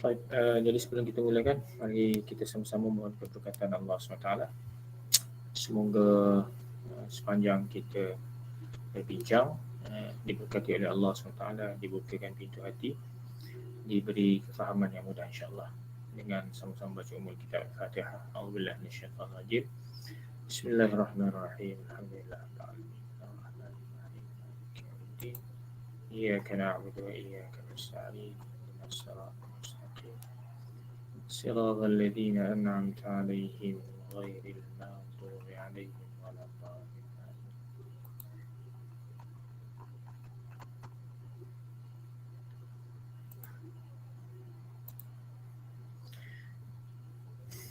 Baik, jadi sebelum kita mulakan, mari kita sama-sama mohon keberkatan Allah SWT. Semoga sepanjang kita berbincang diberkati oleh Allah SWT, dibukakan pintu hati, diberi kefahaman yang mudah insya-Allah. Dengan sama-sama baca umul kitab Al-Fatihah. A'udzubillahi minasyaitonir rajim. Bismillahirrahmanirrahim. Alhamdulillahirabbil alamin. Arrahmanirrahim. Maliki yaumiddin. Iyyaka na'budu wa iyyaka nasta'in. Ihdinas siratal mustaqim. Shiratal ladzina an'amta 'alaihim ghairil maghdubi 'alaihim waladdallin.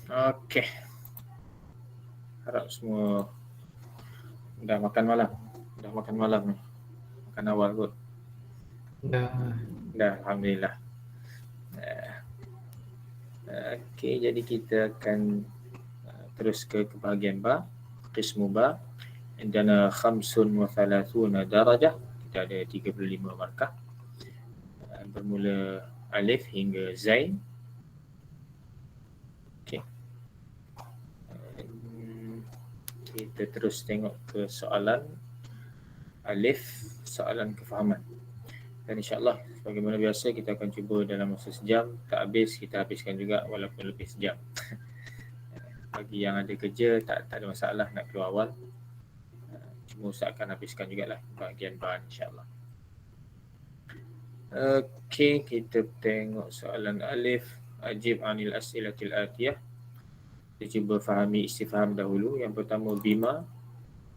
Okey. Harap semua dah makan malam. Dah makan malam ni. Makan awal kot. Dah. Alhamdulillah. Okey, jadi kita akan terus ke bahagian ba, qismu ba. Indana 35 darajah. Kita ada 35 markah. Bermula alif hingga zain. Okey. Kita terus tengok ke soalan alif, soalan kefahaman. Dan insya-Allah sebagaimana biasa kita akan cuba dalam masa sejam, tak habis kita habiskan juga walaupun lebih sejam. Bagi yang ada kerja tak ada masalah nak keluar awal. Cuma Ustaz akan habiskan jugalah bahagian bahan insya-Allah. Okey, kita tengok soalan alif. Ajib anil as'ilatil atiyah. Kita cuba fahami istifham dahulu. Yang pertama bima.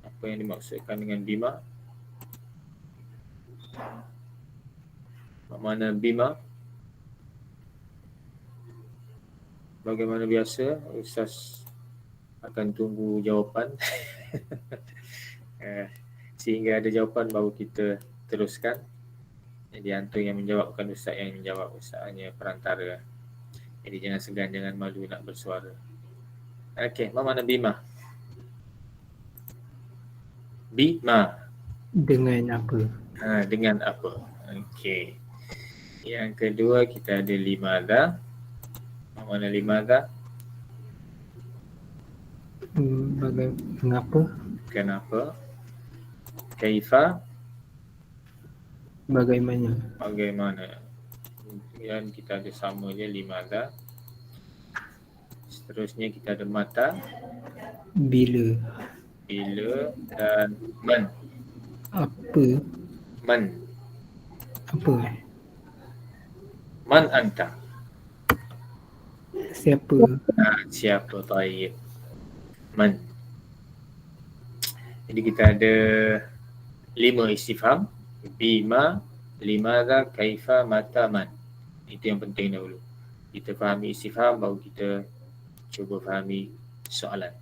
Apa yang dimaksudkan dengan bima? Mana bima? Bagaimana biasa, Ustaz akan tunggu jawapan. Sehingga ada jawapan baru kita teruskan. Jadi antum yang menjawab, bukan Ustaz yang menjawab. Ustaz hanya perantara. Jadi jangan segan, jangan malu nak bersuara. Okey, apa makna bima? Bima. Dengan apa? Dengan apa? Okey. Yang kedua kita ada limadha. Apa makna limadha? Mengapa? Kenapa? Kaifa? Bagaimana? Kemudian kita ada sama je limadha. Seterusnya kita ada mata, Bila? dan man. Apa? Man anta? Siapa? Siapa? Taib. Man. Jadi kita ada 5 istifham. Bima, limadha, kaifa, mata, man. Itu yang penting dahulu. Kita fahami istifham baru kita cuba fahami soalan.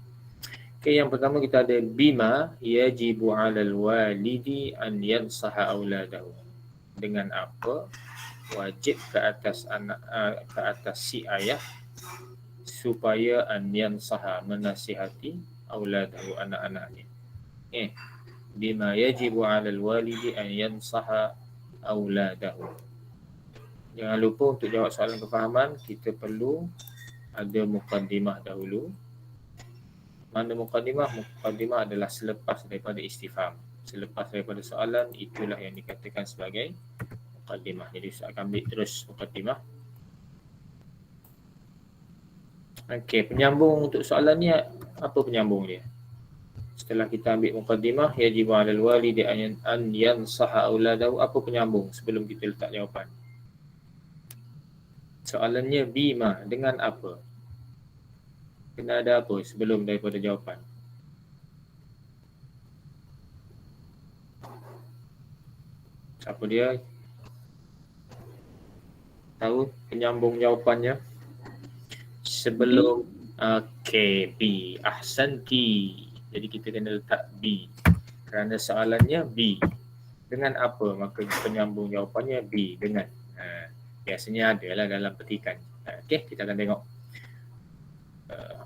Okay, yang pertama kita ada bima yajibu 'alal walidi an yansaha auladahu. Dengan apa wajib ke atas anak, ke atas si ayah supaya an yansaha, menasihati auladahu, anak-anaknya. Bima yajibu 'alal walidi an yansaha auladahu. Jangan lupa untuk jawab soalan kefahaman kita perlu ada muqaddimah dahulu. Mana muqaddimah? Muqaddimah adalah selepas daripada istifham. Selepas daripada soalan, itulah yang dikatakan sebagai muqaddimah. Jadi saya akan ambil terus muqaddimah. Okey, penyambung untuk soalan ni apa penyambung dia? Setelah kita ambil muqaddimah, yajibu 'alal walidi an yansaha auladahu, apa penyambung sebelum kita letak jawapan? Soalannya bima, dengan apa? Kena ada apa sebelum daripada jawapan? Siapa dia? Tahu penyambung jawapannya? Sebelum B. Ahsanti. Jadi kita kena letak B. Kerana soalannya B. Dengan apa? Maka penyambung jawapannya B. Dengan. Biasanya adalah dalam petikan. Okey, kita akan tengok.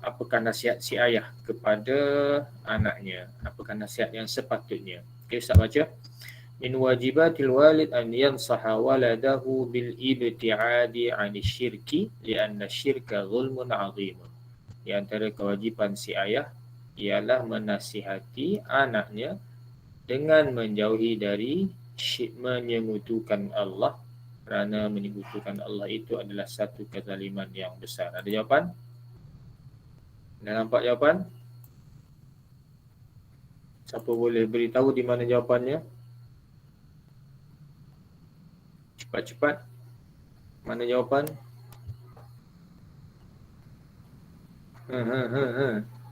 Apakah nasihat si ayah kepada anaknya? Apakah nasihat yang sepatutnya? Okey, Ustaz baca. min wajibatil walid an yansaha waladahu bil ibtiadi 'ani syirki li'anna syirka zulmun 'azim. Di antara kewajipan si ayah ialah menasihati anaknya dengan menjauhi dari menyekutukan Allah, kerana menyekutukan Allah itu adalah satu kezaliman yang besar. Ada jawapan? Dah nampak jawapan? Siapa boleh beritahu di mana jawapannya? Cepat-cepat. Mana jawapan?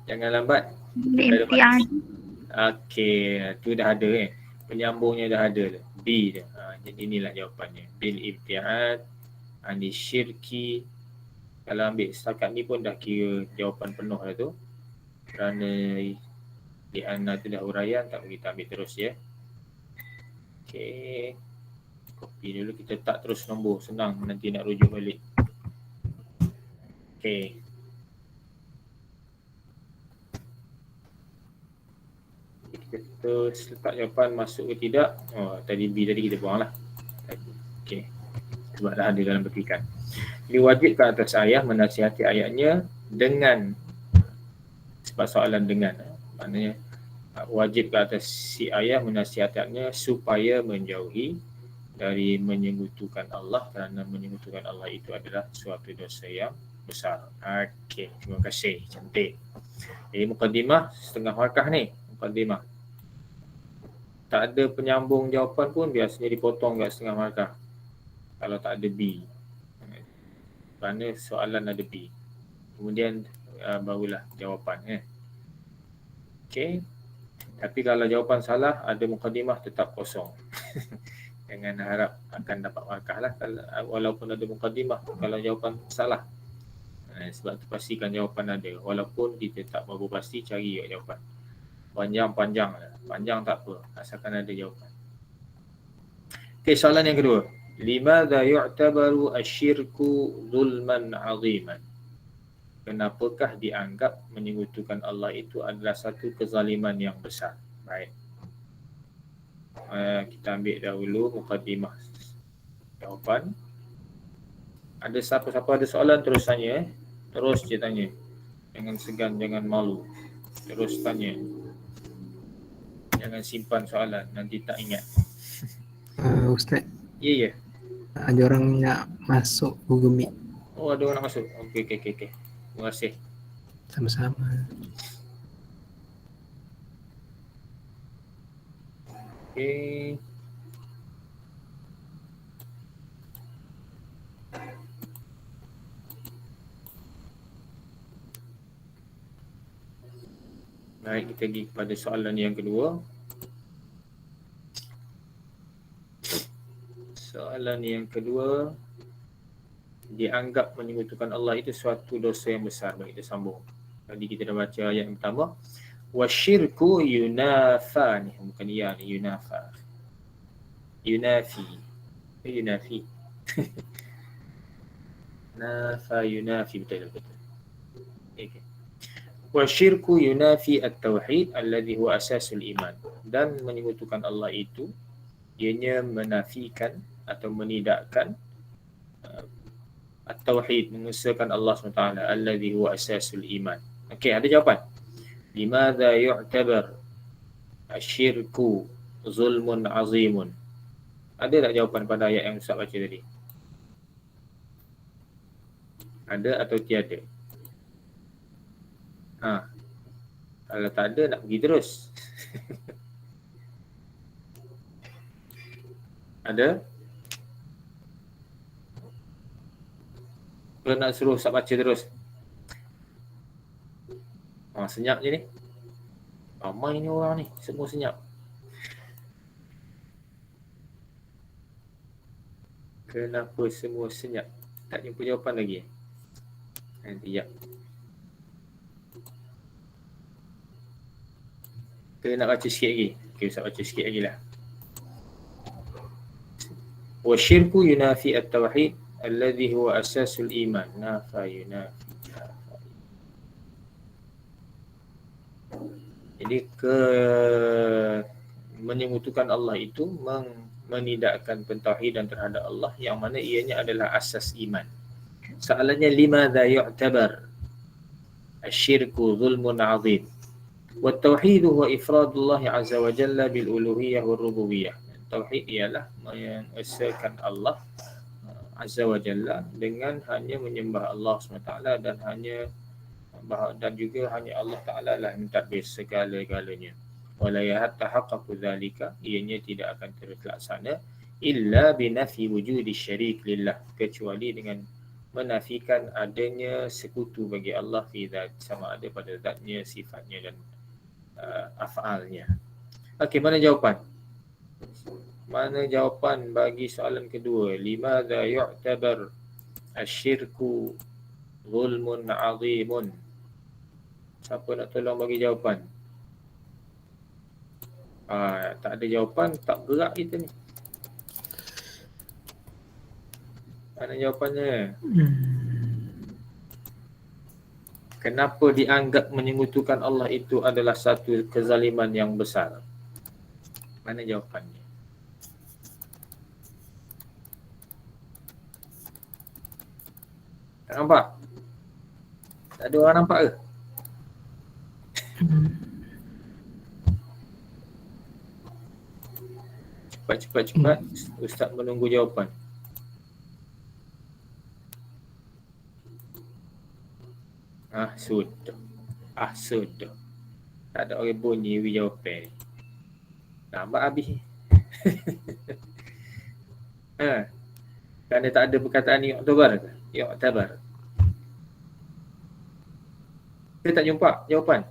Jangan lambat. Imtihan. Okey, tu dah ada penyambungnya dah ada. B dia. Jadi inilah jawapannya. Bil ibtiad ani syirki. Kalau ambil setakat ni pun dah kira jawapan penuh dah tu. Kerana di anna tu dah huraian, tak boleh kita ambil terus ya. Okey. Copy dulu, kita tak terus nombor, senang nanti nak rujuk balik. Okey. Kita letak jawapan masuk ke tidak. Tadi B tadi kita buang lah. Okey. Sebab dah ada dalam petikan. Diwajib ke atas ayah menasihati ayahnya dengan, sebab soalan dengan, maknanya wajib ke atas si ayah menasihatnya supaya menjauhi dari menyekutukan Allah, kerana menyekutukan Allah itu adalah suatu dosa yang besar. Okey, terima kasih. Cantik. Jadi mukadimah setengah markah ni. Mukadimah. Tak ada penyambung jawapan pun biasanya dipotong kat setengah markah. Kalau tak ada B. Kerana soalan ada B. Kemudian barulah jawapan. Okey. Tapi kalau jawapan salah, ada mukadimah tetap kosong. Jangan harap akan dapat markah lah walaupun ada mukadimah kalau jawapan salah. Sebab tu pastikan jawapan ada. Walaupun kita tak berapa pasti, cari jawapan. Panjang-panjang lah. Panjang tak apa, asalkan ada jawapan. Okey, soalan yang kedua. Limadha yu'tabaru asyirku zulman 'aziman? Kenapakah dianggap menyekutukan Allah itu adalah satu kezaliman yang besar? Baik. Kita ambil dahulu mukadimah. Jawapan. Ada siapa-siapa ada soalan terus tanya. Terus je tanya. Jangan segan, jangan malu. Terus tanya. Jangan simpan soalan, nanti tak ingat. Ustaz, Ya. ada orang nak masuk Google Meet. Oh, ada orang masuk. Okey. Terima kasih. Sama-sama. Okey. Baik, kita pergi kepada soalan yang kedua. Soalan yang kedua, dianggap menyekutukan Allah itu suatu dosa yang besar. Baik, kita sambung. Tadi kita dah baca ayat yang pertama. Wasyirku yunafa ni, bukan ya ni, yunafa. Yunafi. Nafa yunafi, betul. Okay. Wasyirku yunafi at-tauhid alladhi huwa asasul iman. Dan menyekutukan Allah itu ianya menafikan atau menidakkan at-tauhid, mengesahkan Allah SWT, alladhi huwa asasul iman. Okey, ada jawapan. Limadha yu'tabar asyirku zulmun azimun? Ada tak jawapan pada ayat yang Ustaz baca tadi? Ada atau tiada? Kalau tak ada, nak pergi terus. Ada? Kalau nak suruh Ustaz baca terus? Senyap je ni. Ramai ni orang ni, semua senyap. Kenapa semua senyap? Tak jumpa jawapan lagi? Nanti jap. Kita nak baca sikit lagi. Okay, Ustaz baca sikit lagi lah. Wasyirku yunafi at-tauhid alladhi huwa asasul iman. Nafa yunafi. Jadi menyekutukan Allah itu menidakkan pentauhidan terhadap Allah yang mana ianya adalah asas iman. Soalannya, limadha yu'tabar asyirku zulmun 'azim wa tauhid huwa ifradullah azza wa jalla bil uluhiyyah wal rububiyyah. Tauhid ialah mengesahkan Allah azza wa jalla dengan hanya menyembah Allah SWT dan juga hanya Allah Ta'ala lah mentadbir segala-galanya. Wala yatahaqqaqu dzalika, ianya tidak akan terlaksana illa binafi wujudi syarik lillah, kecuali dengan menafikan adanya sekutu bagi Allah fi zat, sama ada pada zatnya, sifatnya dan af'alnya. Okey, mana jawapan? Mana jawapan bagi soalan kedua? Limadha yu'tabar asyirku zulmun 'azimun? Siapa nak tolong bagi jawapan? Tak ada jawapan, tak gerak kita ni. Mana jawapannya? Kenapa dianggap menyekutukan Allah itu adalah satu kezaliman yang besar? Mana jawapannya? Tak nampak? Tak ada orang nampak ke? Cepat. Ustaz menunggu jawapan. Sudah. Tak ada orang bunyi jawapan. Nampak habis. Kerana tak ada perkataan yu'tabar ke? Yu'tabar. Kita tak jumpa jawapan.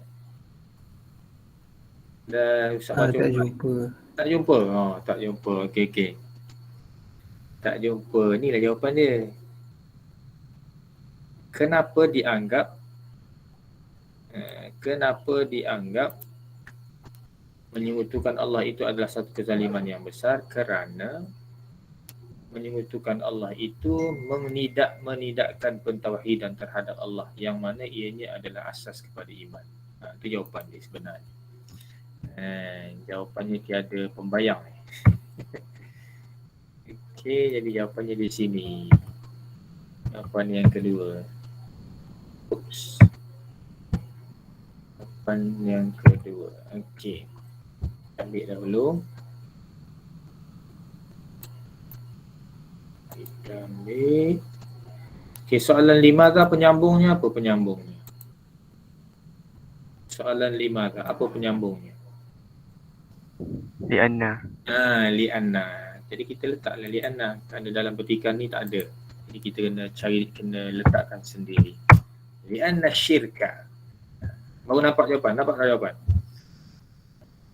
Dah Ustaz baca. Tak jumpa. Tak jumpa. Okey. Tak jumpa. Inilah jawapan dia. Kenapa dianggap menyekutukan Allah itu adalah satu kezaliman yang besar? Kerana menyekutukan Allah itu menidakkan pentauhidan terhadap Allah yang mana ianya adalah asas kepada iman. Itu jawapan dia sebenarnya. Jawapannya tiada pembayang ni. Okey, jadi jawapannya di sini. Jawapan yang kedua. Jawapan yang kedua. Okey. Ambil dahulu. Kita ambil. Okey, soalan 5 ke penyambungnya? Apa penyambungnya? Soalan 5 ke apa penyambungnya? Li'anna. Li'anna. Jadi kita letaklah li'anna. Kerana dalam petikan ni tak ada. Jadi kita kena letakkan sendiri. Li'anna syirka. Baru nampak jawapan? Nampak jawapan?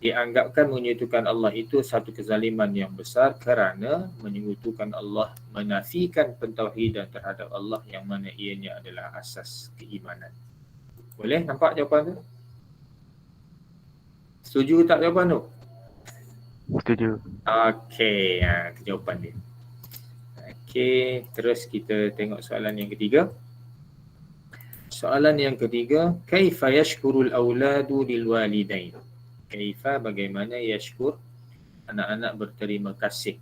Dianggapkan menyekutukan Allah itu satu kezaliman yang besar kerana menyekutukan Allah menafikan pentauhidan terhadap Allah yang mana ianya adalah asas keimanan. Boleh nampak jawapan tu? Setuju tak jawapan tu? Setuju. Okey, jawapan dia. Okey, terus kita tengok soalan yang ketiga. Soalan yang ketiga, kaifa yashkurul auladu lil walidain? Kaifa, bagaimana, yashkur, anak-anak berterima kasih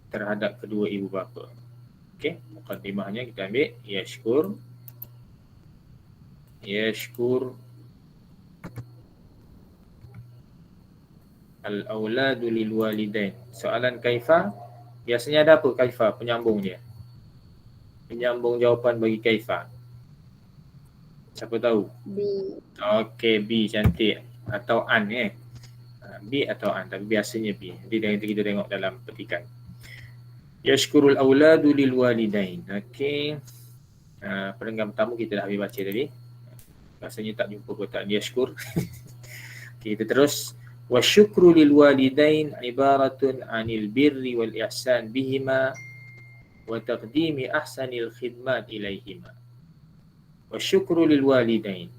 terhadap kedua ibu bapa. Okey, mukadimahnya kita ambil yashkur al-auladu lil walidain. Soalan kaifa, biasanya ada apa kaifa penyambung dia? Penyambung jawapan bagi kaifa. Siapa tahu? B. Okey, B cantik. Atau an B atau an, tapi biasanya B. Nanti kita tengok dalam petikan. Yashkurul auladu lil walidain. Okey. Pendengar pertama kita dah habis baca tadi. Rasanya tak jumpa perkataan yashkur. Okey, kita terus. Wasyukru lil walidain ibaratun anil birri wal ihsan bihima wa taqdimi ahsanil khidmat ilaihima. Wasyukru lil walidain,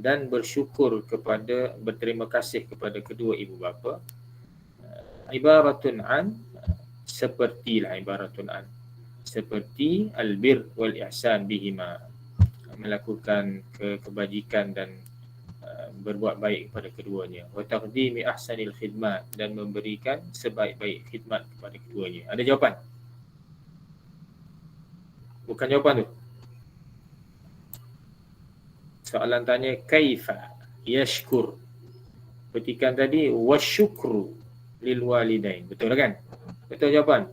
dan berterima kasih kepada kedua ibu bapa. Ibaratun an, seperti albir wal ihsan bihima, melakukan kebajikan dan berbuat baik kepada keduanya. Wa taqdimi ahsanil khidmat, dan memberikan sebaik-baik khidmat kepada keduanya. Ada jawapan? Bukan jawapan tu. Soalan tanya kaifa yashkur. Petikan tadi wasyukru lil walidain. Betul kan? Betul jawapan?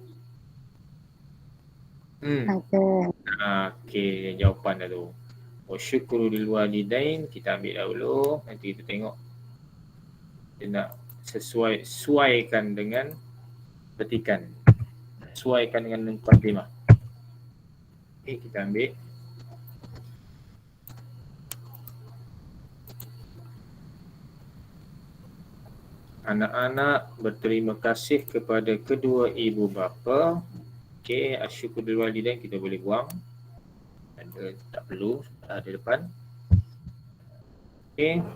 Betul. Okey, jawapan dah tu. Wasyukru lil walidain kita ambil dahulu, nanti kita tengok dia nak sesuaikan dengan petikan. Sesuaikan dengan mukadimah. Okey, kita ambil. Anak-anak berterima kasih kepada kedua ibu bapa. Okey, asyukur lil walidain kita boleh buang. Ada tak perlu, ada depan. Okey.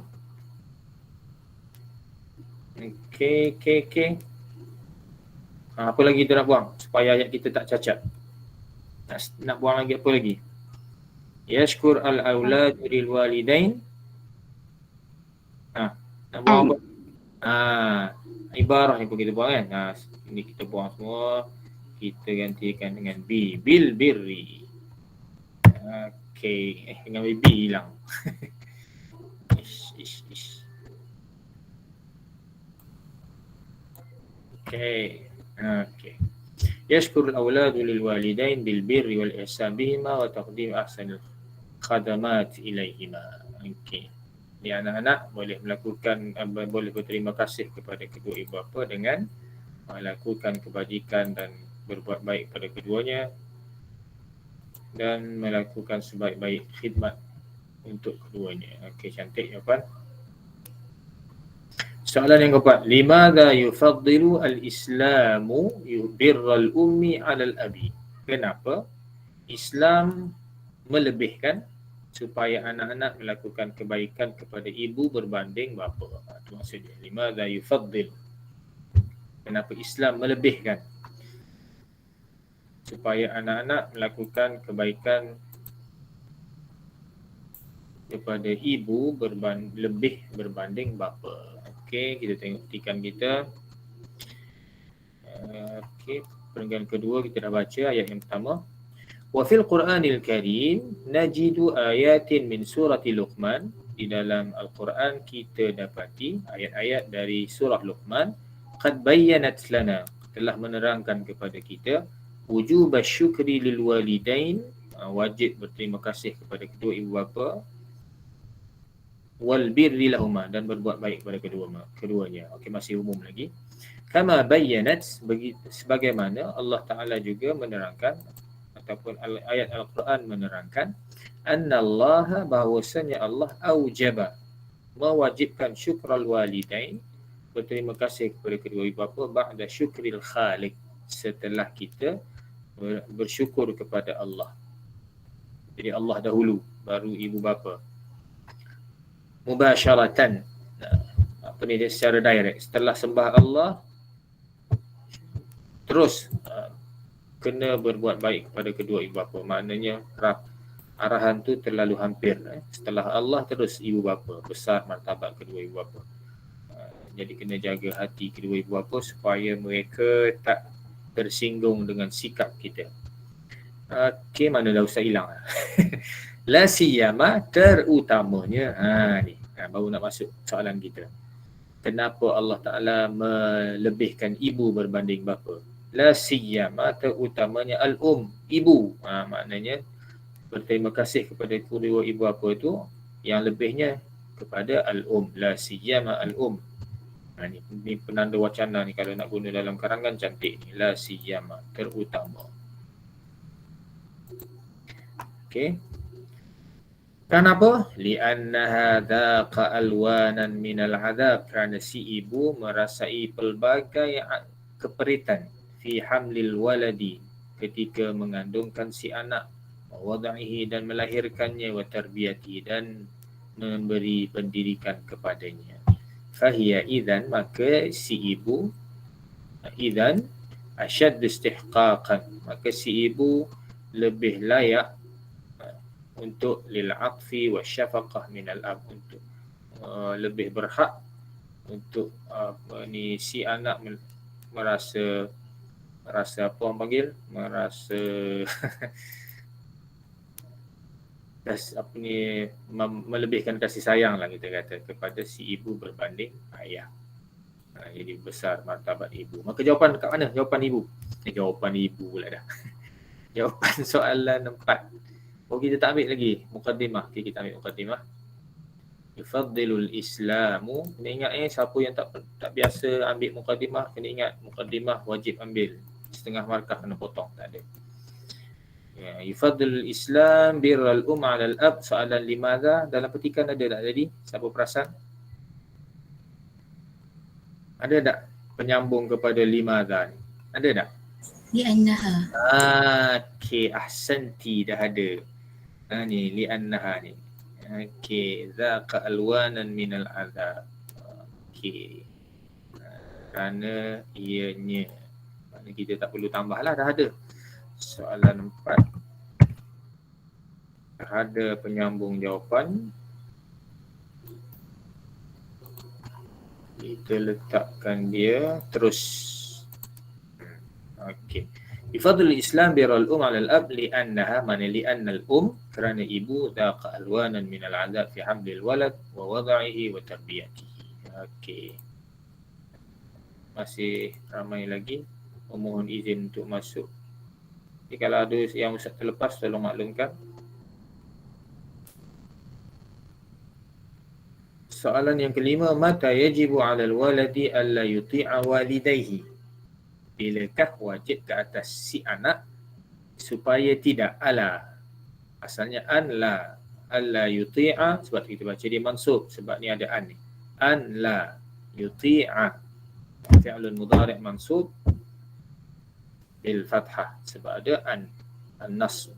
Okey. Apa lagi kita nak buang supaya ayat kita tak cacat? Nak buang lagi apa lagi? Yashkur al-aulad lil walidain. Nak buang apa? Ibarah yang pun kita buang kan. Ini kita buang semua. Kita gantikan dengan bil birri. Okey, dengan B hilang. Ish. Okey. Yashkur al-awlad lil walidain bil birri wal ihsan bihima wa taqdim ahsanil khadamat ilaihima. Okey. Di anak-anak boleh boleh berterima kasih kepada kedua ibu bapa dengan melakukan kebajikan dan berbuat baik pada keduanya dan melakukan sebaik-baik khidmat untuk keduanya. Okey, cantik jawapan. Soalan yang keempat, limadha yufaddilu al-islamu birral ummi 'ala al-abi? Kenapa Islam melebihkan supaya anak-anak melakukan kebaikan kepada ibu berbanding bapa? Itu maksudnya, limadha yufaddil. Kenapa Islam melebihkan supaya anak-anak melakukan kebaikan kepada ibu lebih berbanding bapa. Okey, kita tengok petikan kita. Okey, perenggan kedua kita dah baca ayat yang pertama. Wa fil Qur'anil Karim najidu ayatin min surati Luqman. Di dalam Al-Quran kita dapati ayat-ayat dari surah Luqman. Qad bayyanat lana, telah menerangkan kepada kita wujub syukri lil walidain, wajib berterima kasih kepada kedua ibu bapa, wal birri lahuma, dan berbuat baik kepada keduanya. Okey, masih umum lagi. Kama bayyanat, sebagaimana Allah Taala juga menerangkan ataupun ayat Al-Quran menerangkan annallaha, bahwasanya Allah aujaba, mewajibkan syukral walidain, berterima kasih kepada kedua ibu bapa, ba'da syukril khaliq, setelah kita bersyukur kepada Allah. Jadi Allah dahulu, baru ibu bapa. Mubasyaratan, apa ni, dia secara direct. Setelah sembah Allah, terus kena berbuat baik kepada kedua ibu bapa. Maknanya arahan tu terlalu hampir. Setelah Allah terus ibu bapa, besar martabat kedua ibu bapa. Jadi kena jaga hati kedua ibu bapa supaya mereka tak tersinggung dengan sikap kita. Okey, mana dah usah hilang. La siyama, terutamanya. Ni baru nak masuk soalan kita. Kenapa Allah Ta'ala melebihkan ibu berbanding bapa? La siyama, terutamanya al-um, ibu. Maknanya berterima kasih kepada kedua ibu bapa itu, yang lebihnya kepada al-um. La siyama al-um. Ni penanda wacana ni, kalau nak guna dalam karangan cantik ni. La siyama, terutama. Okey. Kenapa? Li'annaha dhaqa alwanan minal adab, kerana si ibu merasai pelbagai keperitan fi hamlil waladi, ketika mengandungkan si anak, wadaihi, dan melahirkannya, wa tarbiyati, dan memberi pendidikan kepadanya. Fahiya idzan, maka si ibu idzan asyad istihqaqan, maka si ibu lebih layak untuk lil atfi wa syafaqah min al ab, untuk lebih berhak untuk si anak merasa apa orang panggil, merasa melebihkan kasih sayang lah kita kata kepada si ibu berbanding ayah. Jadi besar martabat ibu. Maka jawapan kat mana? Jawapan ibu. Jawapan ibu pula dah. Jawapan soalan 4. Kita tak ambil lagi mukaddimah. Kita ambil mukaddimah. Yufaddilul Islamu. Kena ingat siapa yang tak biasa ambil mukaddimah, kena ingat mukaddimah wajib ambil. Setengah markah kena potong, tak ada. Yufaddilul Islam birral ala al-ab. Soalan limadha dalam petikan ada tak tadi? Siapa perasan? Ada tak penyambung kepada limadha ni? Ada tak? Li'annaha. Okey, ahsanti, dah ada. Ni li'annaha ni. Okey, zaqa alwanan minal azab. Okey. Kerana ianya. Maknanya kita tak perlu tambahlah, dah ada. Soalan 4. Ada penyambung jawapan. Kita letakkan dia terus. Okey. Bifadlul Islam birrul ala al-ab li'annaha li'annal kerana ibu daqa alwanan minal azab fi hamlil walad wa wad'ihi wa tarbiyatihi. Okey. Masih ramai lagi memohon izin untuk masuk. Jadi kalau ada yang Ustaz terlepas tolong maklumkan. Soalan yang kelima, mata yajibu 'ala al-waladi alla yuti'a walidayhi. Bilakah wajib ke atas si anak supaya tidak asalnya alla yuti'a, sebab kita baca dia mansub sebab ni ada an ni. An la yuti'a fi'lun mudhari' mansub bil fathah sebab ada an-nas,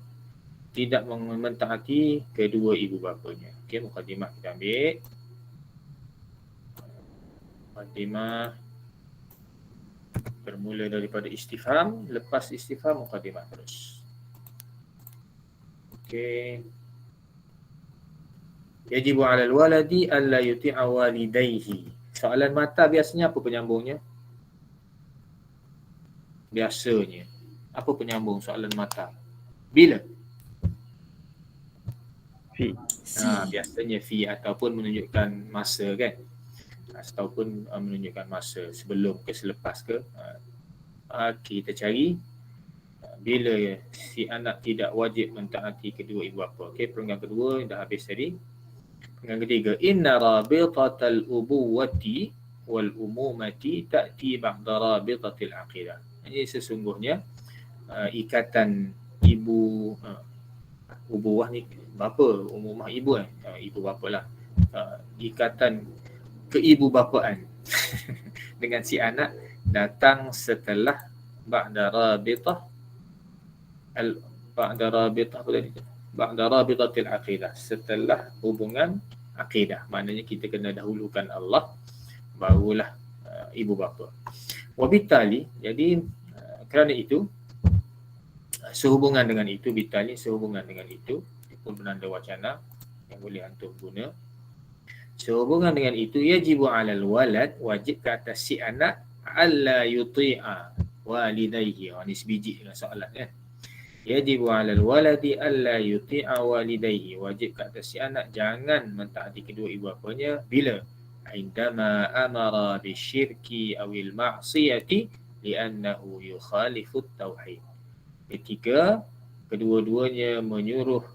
tidak mentaati kedua ibu bapanya. Okey, mukadimah kita ambil. Mukadimah bermula daripada istifham, lepas istifham mukadimah terus. Okey. Yajibu 'ala al-waladi alla yuti'a walidayhi. Soalan mata biasanya apa penyambungnya? Biasanya apa penyambung soalan mata? Bila? Fi. Biasanya fi ataupun menunjukkan masa kan? Ataupun menunjukkan masa sebelum ke selepas ke. Kita cari bila si anak tidak wajib mentaati kedua ibu bapa. Okey, perenggan kedua dah habis tadi. Perenggan ketiga, inna rabitatal ubuwati wal umumati ta'ti ba'da rabitatil aqidah. Ini sesungguhnya ikatan ibu ubuwah ni bapa, umumah ibu ibu bapa lah. Ikatan keibubapaan dengan si anak datang setelah ba'da rabitah ba'da rabitatil aqidah, setelah hubungan akidah. Maknanya kita kena dahulukan Allah barulah ibu bapa. Wabitali, jadi kerana itu sehubungan dengan itu, bitali sehubungan dengan itu pun penanda wacana yang boleh antum guna. Sehubungan dengan itu, yajibu 'alal walad, wajib ke atas si anak, alla yuti'a walidayhi. Ini sebiji dengan soalan kan. Yajibu 'alal waladi alla yuti'a walidayhi, wajib ke atas si anak jangan mentaati kedua ibu bapanya bila indama amara bisyirki awil ma'siyati li'annahu yukhalifut tauhid. Ketika kedua-duanya menyuruh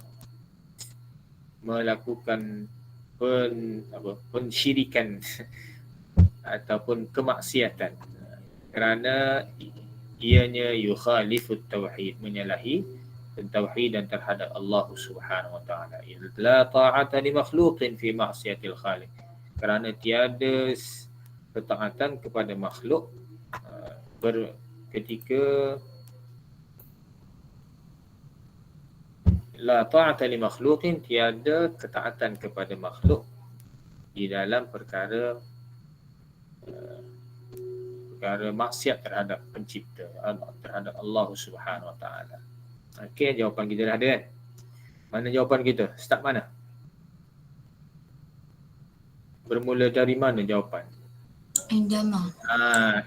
melakukan pensyirikan ataupun kemaksiatan kerana ianya yukhalifut tauhid, menyalahi tauhid dan terhadap Allah Subhanahu wa taala. La ta'ata li makhluqin fi ma'siyatil khaliq. Kerana tiada ketaatan kepada makhluk ketika la ta'ata li makhluqin, tiada ketaatan kepada makhluk di dalam perkara maksiat terhadap pencipta, terhadap Allah Subhanahu wa taala. Okey, jawapan kita dah ada kan? Mana jawapan kita? Start mana? Bermula dari mana jawapan? Indama.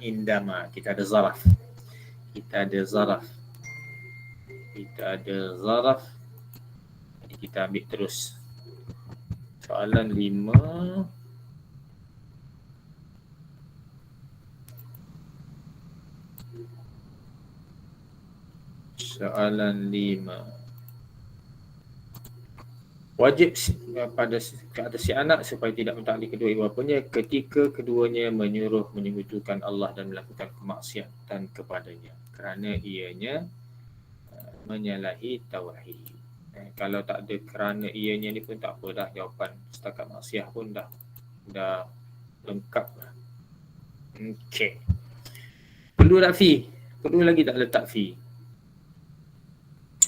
Indama. Kita ada zaraf. Kita ada zaraf. Jadi kita ambil terus. Soalan 5. Soalan 5. Wajib pada ke atas si anak supaya tidak mentaati kedua ibu bapanya ketika keduanya menyuruh menyekutukan Allah dan melakukan kemaksiatan kepadanya kerana ianya menyalahi tauhid. Kalau tak ada kerana ianya ni pun tak apa dah, jawapan setakat maksiat pun dah lengkap lah. Okey. Perlu tak fi? Perlu lagi tak letak fi?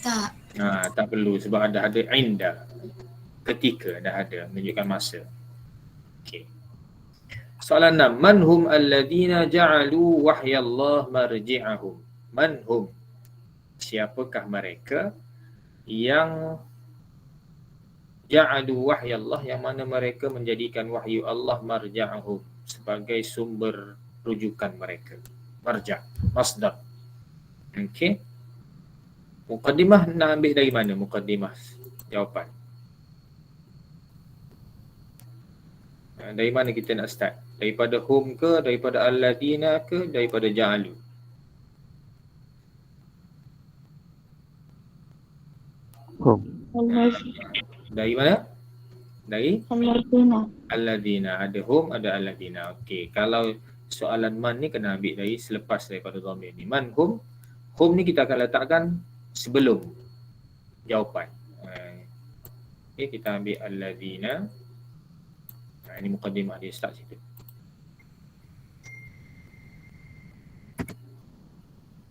Tak. Tak perlu sebab ada inda. Ketika dah ada menunjukkan masa. Okey. Soalan 6. Man hum alladhina ja'alu wahyallah marji'ahum? Man hum? Siapakah mereka yang ja'alu wahyallah, yang mana mereka menjadikan wahyu Allah marja'ahum sebagai sumber rujukan mereka. Marja', masdar. Okey. Muqaddimah nak ambil dari mana muqaddimah? Jawapan. Dari mana kita nak start? Daripada hum ke, daripada alladina ke, daripada ja'alu? Hum. Dari mana? Dari Alladina. alladina. Ada hum, ada alladina. Okey, kalau soalan man ni kena ambil dari selepas daripada dhamir ni. Man hum? Hum ni kita akan letakkan sebelum jawapan. Okey, kita ambil alladina. Ini muqaddimah dia start situ.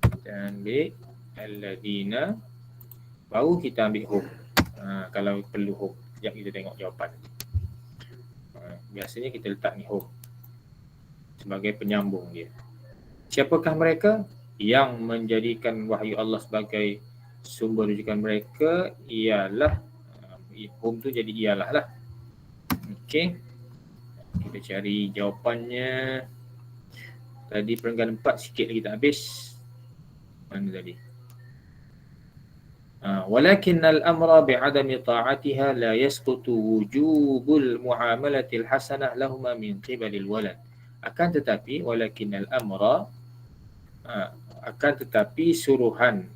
Kita ambil alladina, baru kita ambil hum. Kalau perlu hum, sekejap kita tengok jawapan. Biasanya kita letak ni hum sebagai penyambung dia. Siapakah mereka yang menjadikan wahyu Allah sebagai sumber rujukan mereka? Ialah hum tu jadi ialah lah. Okey. Kita cari jawapannya. Tadi perenggan 4 sikit lagi tak habis. Mana tadi? Walakin al-amra bi'adami ta'atiha la yasqutu wujubul muamalatil hasanah lahuma min qibalil walad. Akan tetapi walakin al-amra, akan tetapi suruhan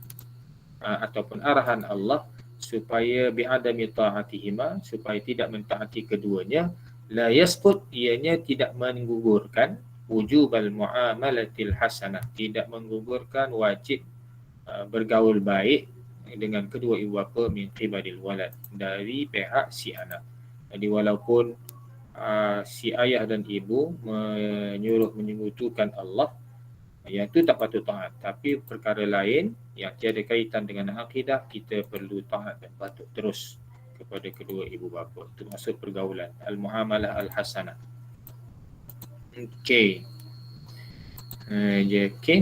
ataupun arahan Allah supaya bi'adami ta'atihima, supaya tidak mentaati keduanya, la yasqut, ianya tidak menggugurkan wujubal muamalatil hasanah, tidak menggugurkan wajib bergaul baik dengan kedua ibu bapa min qibalil walad, dari pihak si anak. Jadi walaupun si ayah dan ibu menyuruh menyekutukan Allah, yang itu tak patut taat, tapi perkara lain yang tiada kaitan dengan akidah kita perlu taat dan patut terus kepada kedua ibu bapa, termasuk pergaulan al-muamalah al-hasanah. Okey. Okey.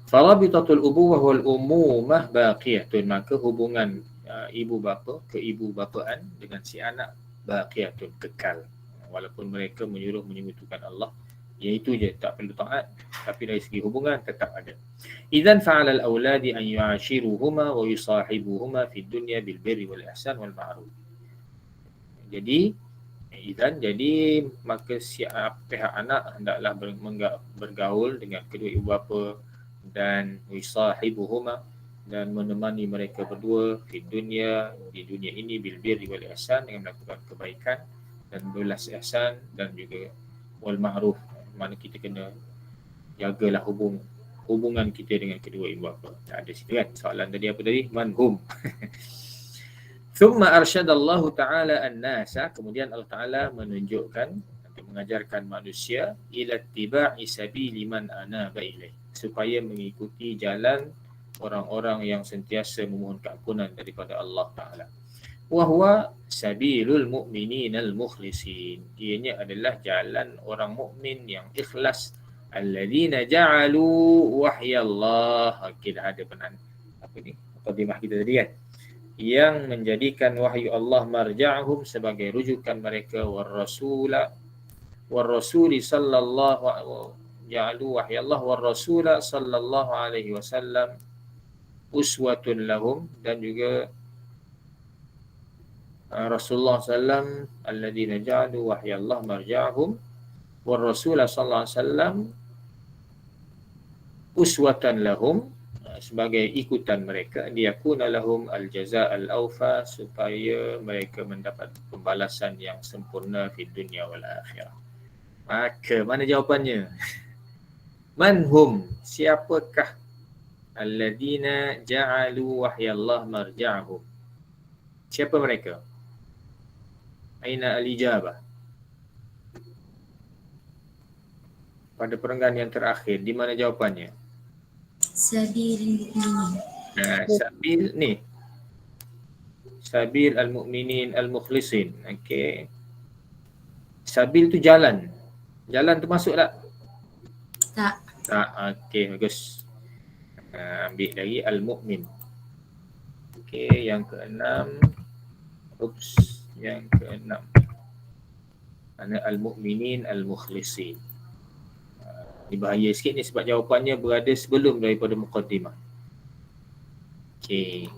Farabitatul ubuwah wal umumah baqiyatun, maka hubungan ibu bapa, keibu bapaan dengan si anak baqiyatun, kekal, walaupun mereka menyuruh menyekutukan Allah. Iaitu je, tak perlu taat, tapi dari segi hubungan tetap ada. Idzan fa'ala al-auladi an yu'ashiruhuma wa yusahibuhuma fid dunya bil birri wal ihsan wal ma'ruf. Jadi jadi maka pihak anak hendaklah bergaul dengan kedua ibu bapa dan yusahibuhuma, dan menemani mereka berdua di dunia ini bil birri wal ihsan, dengan melakukan kebaikan dan belas ihsan, dan juga wal ma'ruf, mana kita kena jagalah hubungan kita dengan kedua ibu bapa. Ada situ kan soalan tadi, apa tadi? Man hum. Thumma arsyadallahu ta'ala an-nasa, kemudian Allah Ta'ala menunjukkan atau mengajarkan manusia ila tiba'i sabili man anaba ilaih, supaya mengikuti jalan orang-orang yang sentiasa memohon keampunan daripada Allah Ta'ala. Wa huwa sabilul mu'mininal mukhlisin, ianya adalah jalan orang mukmin yang ikhlas, alladzina ja'alu wahyallah. Okey, dah ada apa ni mukadimah kita tadi kan, yang menjadikan wahyu Allah marja'ahum sebagai rujukan mereka, war rasula, war rasuli sallallahu ja'alu wahyallah war rasula sallallahu alaihi wasallam uswatun lahum, dan juga Rasulullah sallam alladhina ja'alu wahyallah marja'ahum war rasula sallallahu alaihi wasallam uswatan lahum, sebagai ikutan mereka, liyakuna lahum al-jaza' al-awfa, supaya mereka mendapat pembalasan yang sempurna di dunia wal akhirah. Maka mana jawapannya? Man hum, siapakah alladhina ja'alu wahyallah marja'ahum? Siapa mereka? Aina al-ijabah? Pada perenggan yang terakhir, di mana jawapannya? Sabil mu'minin. Sabil ni. Sabil al-mu'minin al-mukhlisin. Okey. Sabil tu jalan. Jalan tu masuk tak? Tak. Tak. Okey, bagus. Ambil dari al-mu'min. Okey, yang keenam. Yang keenam. Mana al-mu'minin al-mukhlisin. Ini bahaya sikit ni sebab jawapannya berada sebelum daripada muqaddimah. Okey.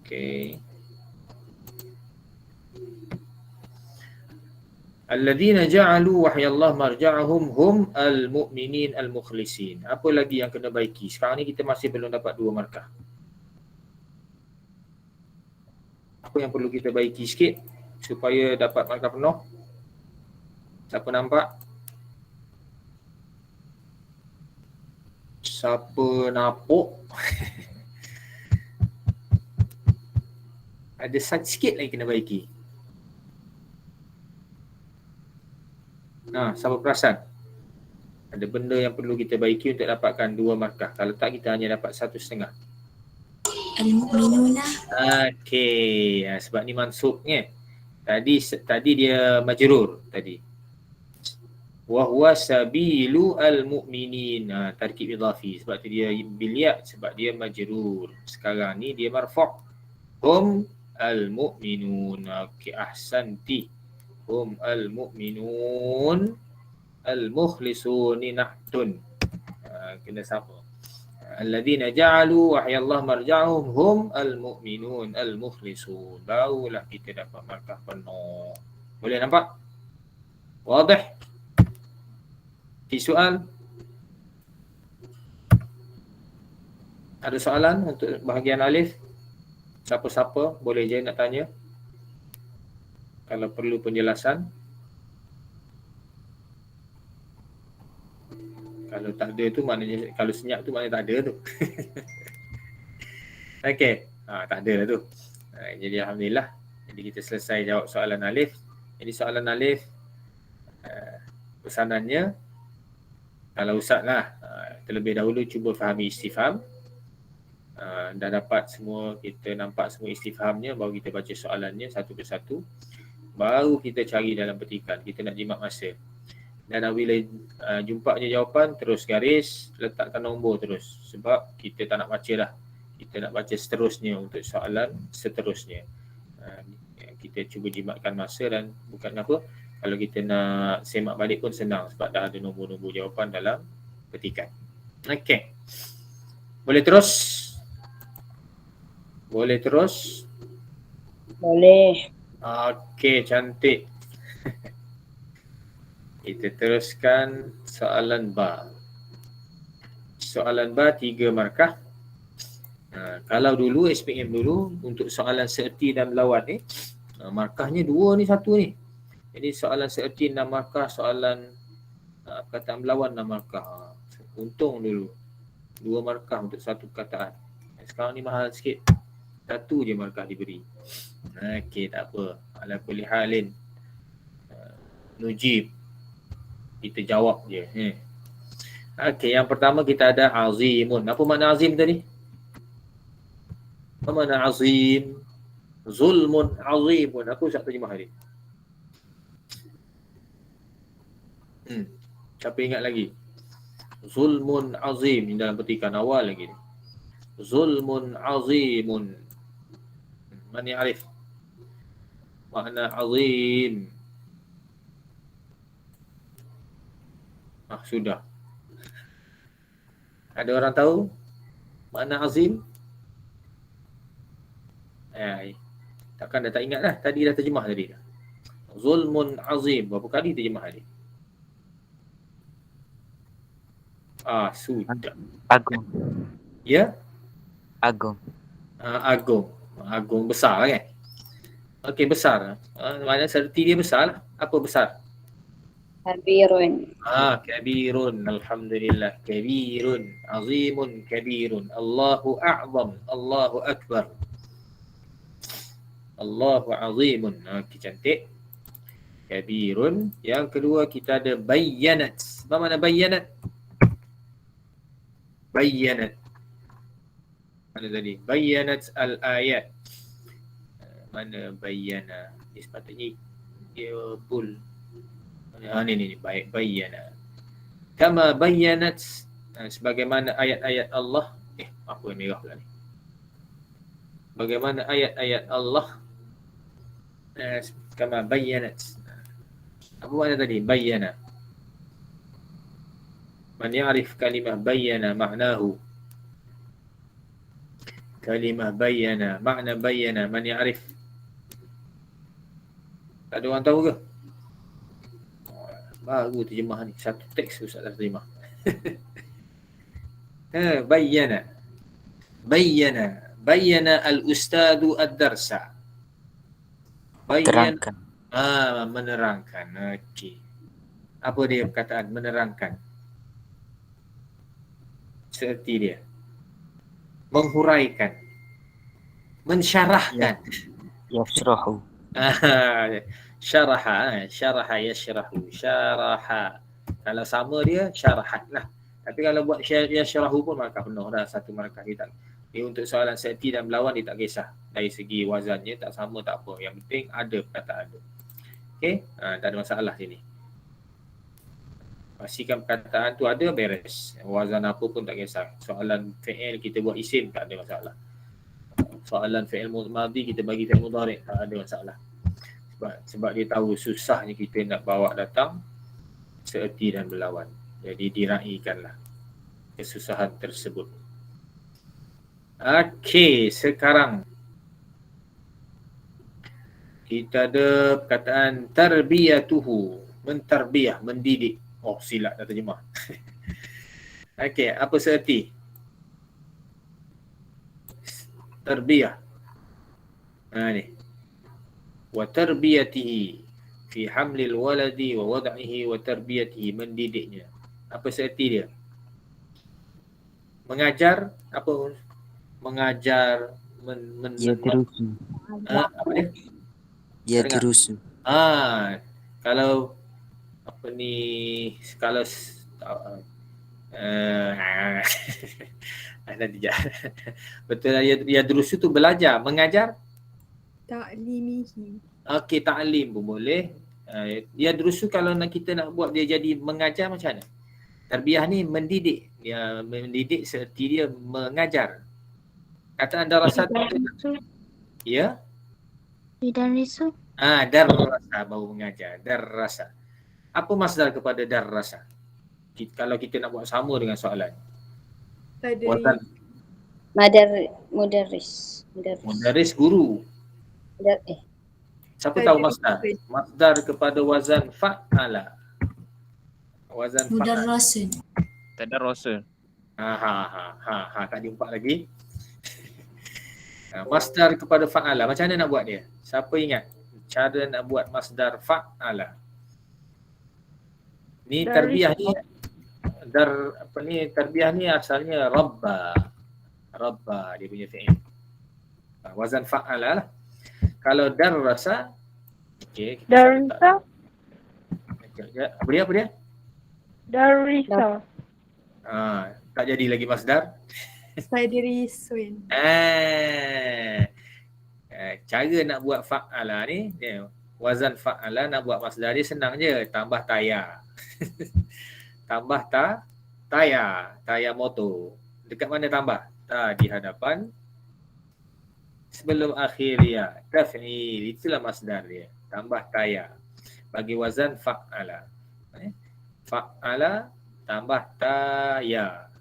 Okey. Alladhina ja'alu wahyallah marja'ahum hum al-mu'minin al-mukhlisin. Apa lagi yang kena baiki? Sekarang ni kita masih belum dapat 2 markah. Apa yang perlu kita baiki sikit supaya dapat markah penuh? Siapa nampak? Siapa napuk? Ada sikit lagi kena baiki. Siapa perasan? Ada benda yang perlu kita baiki untuk dapatkan 2 markah. Kalau tak, kita hanya dapat 1.5. Al-mu'minuna. Okey, sebab ni mansubnya. Tadi dia majrur tadi. Wa huwa sabilu al-mu'minin. Tarkib idhafi. Sebab tu dia biliat, sebab dia majrur. Sekarang ni dia marfu'. Hum al-mu'minun. Okey, ahsanti. Hum al-mu'minun al-mukhlisun, ni nahtun. Kena sama. Alladhina ja'alu wahyallah marja'ahum hum al-mu'minun al-mukhlisun. Barulah kita dapat markah penuh. Boleh nampak? Wadih? Di soal? Ada soalan untuk bahagian alif? Siapa-siapa boleh je nak tanya. Kalau perlu penjelasan. Kalau tak ada tu maknanya, kalau senyap tu maknanya tak ada tu. Okey. Tak ada lah tu. Jadi alhamdulillah. Jadi kita selesai jawab soalan alif. Jadi soalan alif, pesanannya, kalau Ustaz lah, terlebih dahulu cuba fahami istifham. Dah dapat semua, kita nampak semua istifhamnya, baru kita baca soalannya satu persatu. Baru kita cari dalam petikan. Kita nak jimat masa. Dan bila jumpa je jawapan, terus garis, letakkan nombor terus. Sebab kita tak nak baca dah. Kita nak baca seterusnya untuk soalan seterusnya. Kita cuba jimatkan masa, dan bukan apa, kalau kita nak semak balik pun senang sebab dah ada nombor-nombor jawapan dalam petikan. Okey. Boleh terus? Boleh terus? Boleh. Okey, cantik. Kita teruskan soalan ba. Soalan ba 3 markah. Kalau dulu SPM dulu untuk soalan seerti dan melawan ni, markahnya 2 ni, 1 ni. Jadi soalan seerti 6 markah, soalan perkataan melawan 6 markah. Untung dulu 2 markah untuk satu perkataan. Sekarang ni mahal sikit. 1 je markah diberi. Okey, tak apa. Ala kulli halin. Nujib. Kita jawab je. Okey, yang pertama kita ada azimun. Apa makna azim tadi? Apa makna azim? Zulmun azimun. Aku Ustaz terjemah hari. Siapa ingat lagi? Zulmun azim, dalam petikan awal lagi. Zulmun azimun. Man ya'rif? makna azim? Sudah. Ada orang tahu makna azim? Takkan dah tak ingat dah. Tadi dah terjemah tadi dah. Zulmun azim. Berapa kali terjemah tadi? Sudah. Agung. Ya? Agung. Agung. Agung besar kan? Okey, besar. Maknanya serti dia besar lah. Apa besar? Kabirun. Kabirun. Alhamdulillah. Kabirun. Azimun kabirun. Allahu a'zam. Allahu akbar. Allahu azimun. Okey, cantik. Kabirun. Yang kedua kita ada bayyanat. Apa makna bayyanat? Bayyanat. Mana tadi? Bayyanat al-ayat. Mana bayyana? Ini sepatutnya dia full. Ni baik, bayyana. Kama bayyanat, sebagaimana ayat-ayat Allah. Apa yang merah pula ni? Bagaimana ayat-ayat Allah, kama bayyanat. Apa makna tadi? Bayyana. Man ya'rif kalimah bayyana ma'nahu. Kalimah bayyana, makna bayyana, man ya'rif. Tak ada orang tahu ke? Baru terjemah ni, satu teks Ustaz dah terjemah. Bayyana. Bayyana. Bayyana al-ustadu ad-darsa. Terangkan. Menerangkan. Okey. Apa dia perkataan menerangkan? Seperti dia. Menghuraikan. Mensyarahkan. Yashrahu. Syaraha yashrahu. Syaraha. Kalau sama dia syarahat lah. Tapi kalau buat yashrahu pun markah penuh dah, satu markah dia tak. Dia untuk soalan serti dan berlawan dia tak kisah. Dari segi wazannya tak sama tak apa. Yang penting ada perkataan tu. Okey? Tak ada masalah sini. Pastikan perkataan tu ada, beres. Wazan apa pun tak kisah. Soalan fi'il kita buat isim tak ada masalah. Soalan fi'il madhi kita bagi fi'il mudhari' tak ada masalah. Sebab dia tahu susahnya kita nak bawa datang seerti dan berlawan. Jadi diraikanlah kesusahan tersebut. Okey, sekarang kita ada perkataan tarbiyatuhu, mentarbiyah, mendidik. Silap dah terjemah. Okey, apa seerti? Tarbiyah. Ni. Wa tarbiyatihi fi hamlil waladi wa wad'ihi wa tarbiyatihi, mendidiknya. Apa seerti dia? Mengajar apa? Mengajar Yadrusu. apa dia? Yadrusu. Kalau apa ni, kalau nanti je. Betul lah, yadrusu tu belajar, mengajar. Ta'limihi. Okey, ta'lim pun boleh. Yadrusu kalau kita nak buat dia jadi mengajar macam mana? Tarbiyah ni mendidik. Dia mendidik seperti dia mengajar. Kataan darasat. Ya? Yudarisu. Darrasa baru mengajar. Darrasa. Apa masdar kepada darrasa? Kalau kita nak buat sama dengan soalan. Wazan Mudarris. mudarris guru. Siapa tahu masdar? Masdar kepada wazan fa'ala. Wazan fa'ala. Mudarrasun. Tadarrusu. Tak diumpat lagi. Masdar kepada fa'ala. Macam mana nak buat dia? Siapa ingat cara nak buat masdar fa'ala? Ni tarbiyah ni tarbiyah ni asalnya rabba dia punya fi'il. Wazan fa'ala lah. Kalau darrasa, okey, Darisa. apa dia? Darisa. Tak jadi lagi masdar. Sadirisun. Cara nak buat fa'ala ni, wazan fa'ala nak buat masdar dia senang je, tambah taya. Tambah taya motor. Dekat mana tambah? Ta di hadapan sebelum akhir ya. Taf'il, itulah masdar dia. Tambah taya. Bagi wazan fa'ala. Fa'ala tambah ta ya.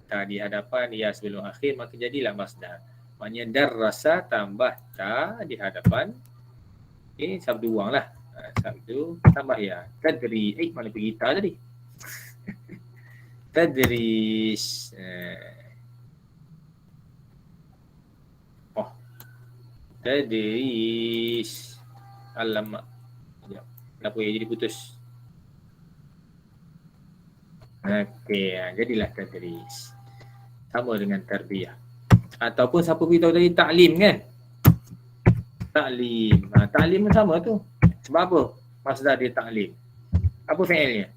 Ta di hadapan ya sebelum akhir, maka jadilah masdar. Maknanya darrasa tambah ta di hadapan. Okey, sabdu uang lah. Sabdu tambah ya. Tadri. Mana pergi ta tadi? Tadris. Tadris. Alamak. Kenapa ya jadi putus? Okey, jadilah tadris. Sama dengan tarbiyah. Ataupun siapa beritahu tadi taklim kan? Taklim. Taklim pun sama tu. Sebab apa? Masdar dia taklim. Apa fi'ilnya?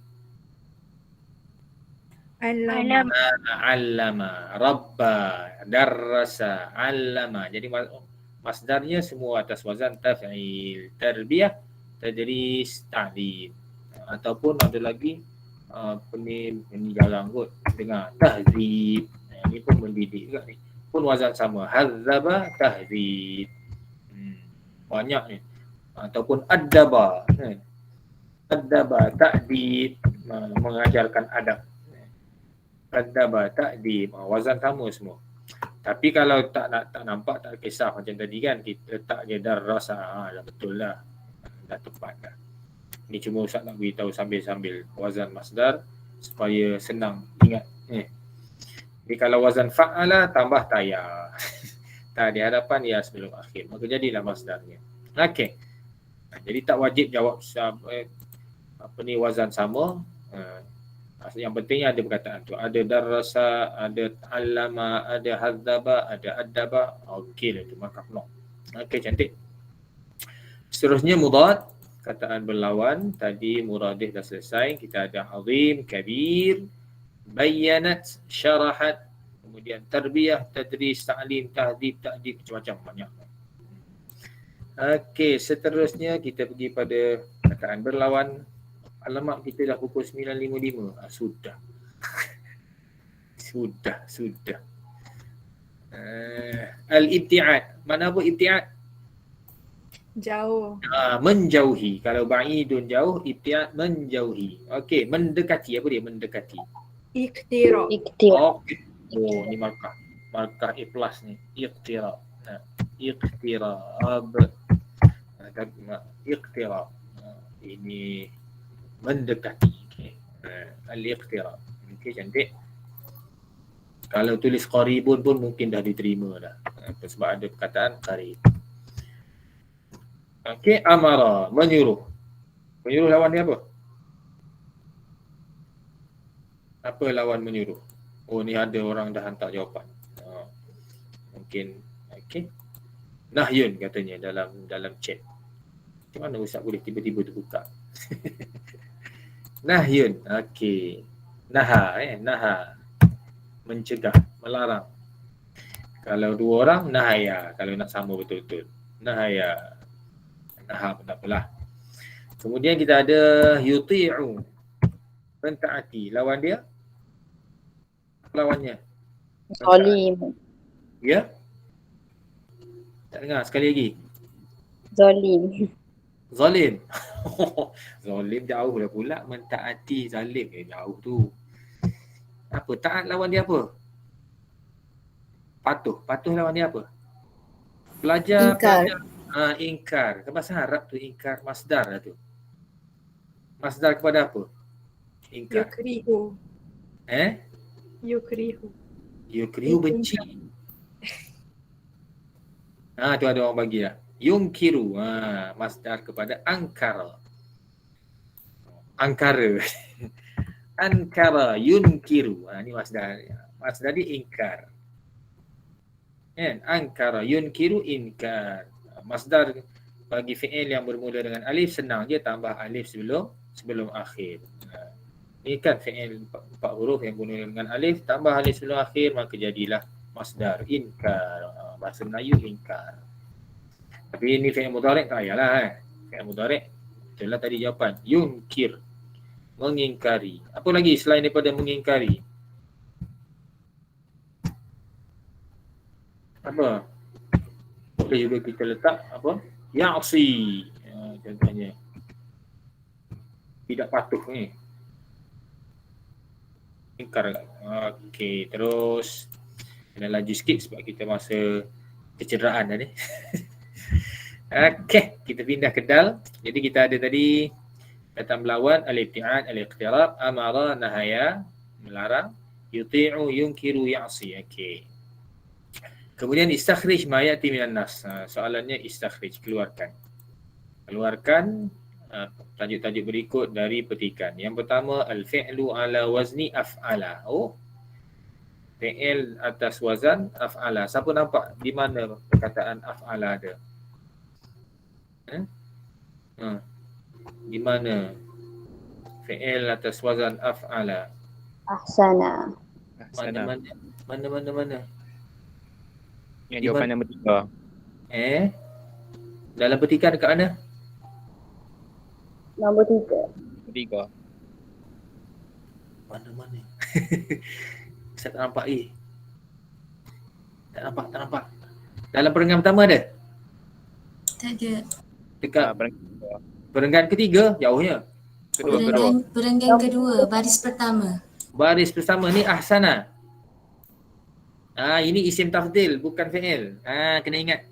Alam. Allama, rabba, darrasa, allama. Jadi masdarnya semua atas wazan taf'il. Tarbiyah, tadris, ta'lim. Ataupun ada lagi ini jarang kot dengar tahzib. Ini pun mendidik juga ni. Pun wazan sama. Hazzaba, tahzib. Banyak ni. Ataupun addaba. Addaba, ta'dib, mengajarkan adab. Addaba, ta'dib, wazan sama semua. Tapi kalau tak nampak, tak kisah macam tadi kan, kita letak je darrasa, dah betul lah, dah tepat dah. Ni cuma Ustaz nak beritahu sambil-sambil wazan masdar supaya senang ingat. Jadi kalau wazan fa'ala tambah taya. Tak di hadapan ya sebelum akhir, maka jadilah masdarnya. Okey. Jadi tak wajib jawab wazan sama. Yang pentingnya ada perkataan tu. Ada darrasa, ada allama, ada hadzaba, ada addaba. Okey lah tu, maka no. Okey, cantik. Seterusnya mudad, kataan berlawan. Tadi muradih dah selesai. Kita ada azim, kabir, bayyanat, syarahat, kemudian tarbiyah, tadris, ta'lim, tahdib, ta'dib, macam-macam banyak. Okey, seterusnya kita pergi pada kataan berlawan. Alamak, kita dah pukul 9.55. Sudah. Sudah. Al-ibti'ad. Mana apa ibti'ad? Jauh. Menjauhi. Kalau ba'idun jauh, ibti'ad menjauhi. Okey, mendekati. Apa dia mendekati? Iqtira. Okey. Oh, ni markah. Markah A+ ni. Iqtira. Iqtirab. Iqtira. Ini mendekati. Okay. Al-iqtirab. Okey, cantik. Kalau tulis qaribun pun mungkin dah diterima dah. Sebab ada perkataan qarib. Okey, amara, menyuruh. Menyuruh lawan dia apa? Apa lawan menyuruh? Oh, ni ada orang dah hantar jawapan. Mungkin okey. Nahyun katanya dalam chat. Macam mana Ustaz boleh tiba-tiba terbuka? Nahyun. Okey. Naha. Mencegah, melarang. Kalau dua orang, nahaya. Kalau nak sama betul-betul. Nahaya. Naha pun tak apalah. Kemudian kita ada yuti'u. Mentaati. Lawan dia? Lawannya? Zalim. Ya? Tak dengar sekali lagi. Zalim. Zalim. Zalim jauh dah pula. Mentaati zalim. Jauh tu. Apa? Taat lawan dia apa? Patuh. Patuh lawan dia apa? Pelajar. Ingkar. Ingkar. Ke bahasa Arab tu ingkar masdar lah tu. Masdar kepada apa? Ingkar. Yukrihu. Yukrihu benci. Tu ada orang bagi lah. Yungkiru. Masdar kepada angkara. Angkara. Ankara. Yunkiru. Ni masdar. Masdar dia ingkar. Ankara. Yunkiru inkar. Masdar bagi fi'il yang bermula dengan alif senang je, tambah alif sebelum akhir. Ini kan fi'il 4 huruf yang bermula dengan alif, tambah alif sebelum akhir, maka jadilah masdar inkar. Bahasa Melayu inkar. Tapi ini fi'il mudhari' tak payahlah. Fi'il mudhari' itulah tadi jawapan. Yunkir. Mengingkari. Apa lagi selain daripada mengingkari? Apa? boleh juga kita letak apa? Ya'si. Contohnya. Tidak patuh ni. Ingkar. Okey, terus kena laju sikit sebab kita masa kecederaan dah ni. Okey, kita pindah ke dal. Jadi kita ada tadi kata melawan, al-ibti'ad, al-iqtirab, amara, nahaya, melarang, yuti'u, yunkiru, ya'si. Okey. Kemudian istakhrij ma ya'ti minan nas. Soalannya istakhrij, keluarkan. Keluarkan tajuk-tajuk berikut dari petikan. Yang pertama, al-fi'lu ala wazni af'ala. Oh, fi'il atas wazan af'ala. Siapa nampak di mana perkataan af'ala ada? Di mana fi'il atas wazan af'ala? Ahsana. Mana? Yang jawapan nombor 3. Dalam petikan dekat mana? Nombor 3. 3. Mana? Saya tak nampak Tak nampak. Dalam perenggan pertama ada? Tak ada. Dekat perenggan ketiga, jauhnya. Perenggan kedua, baris pertama. Baris pertama ni ahsana. Ini isim tafdil, bukan fi'il. Kena ingat.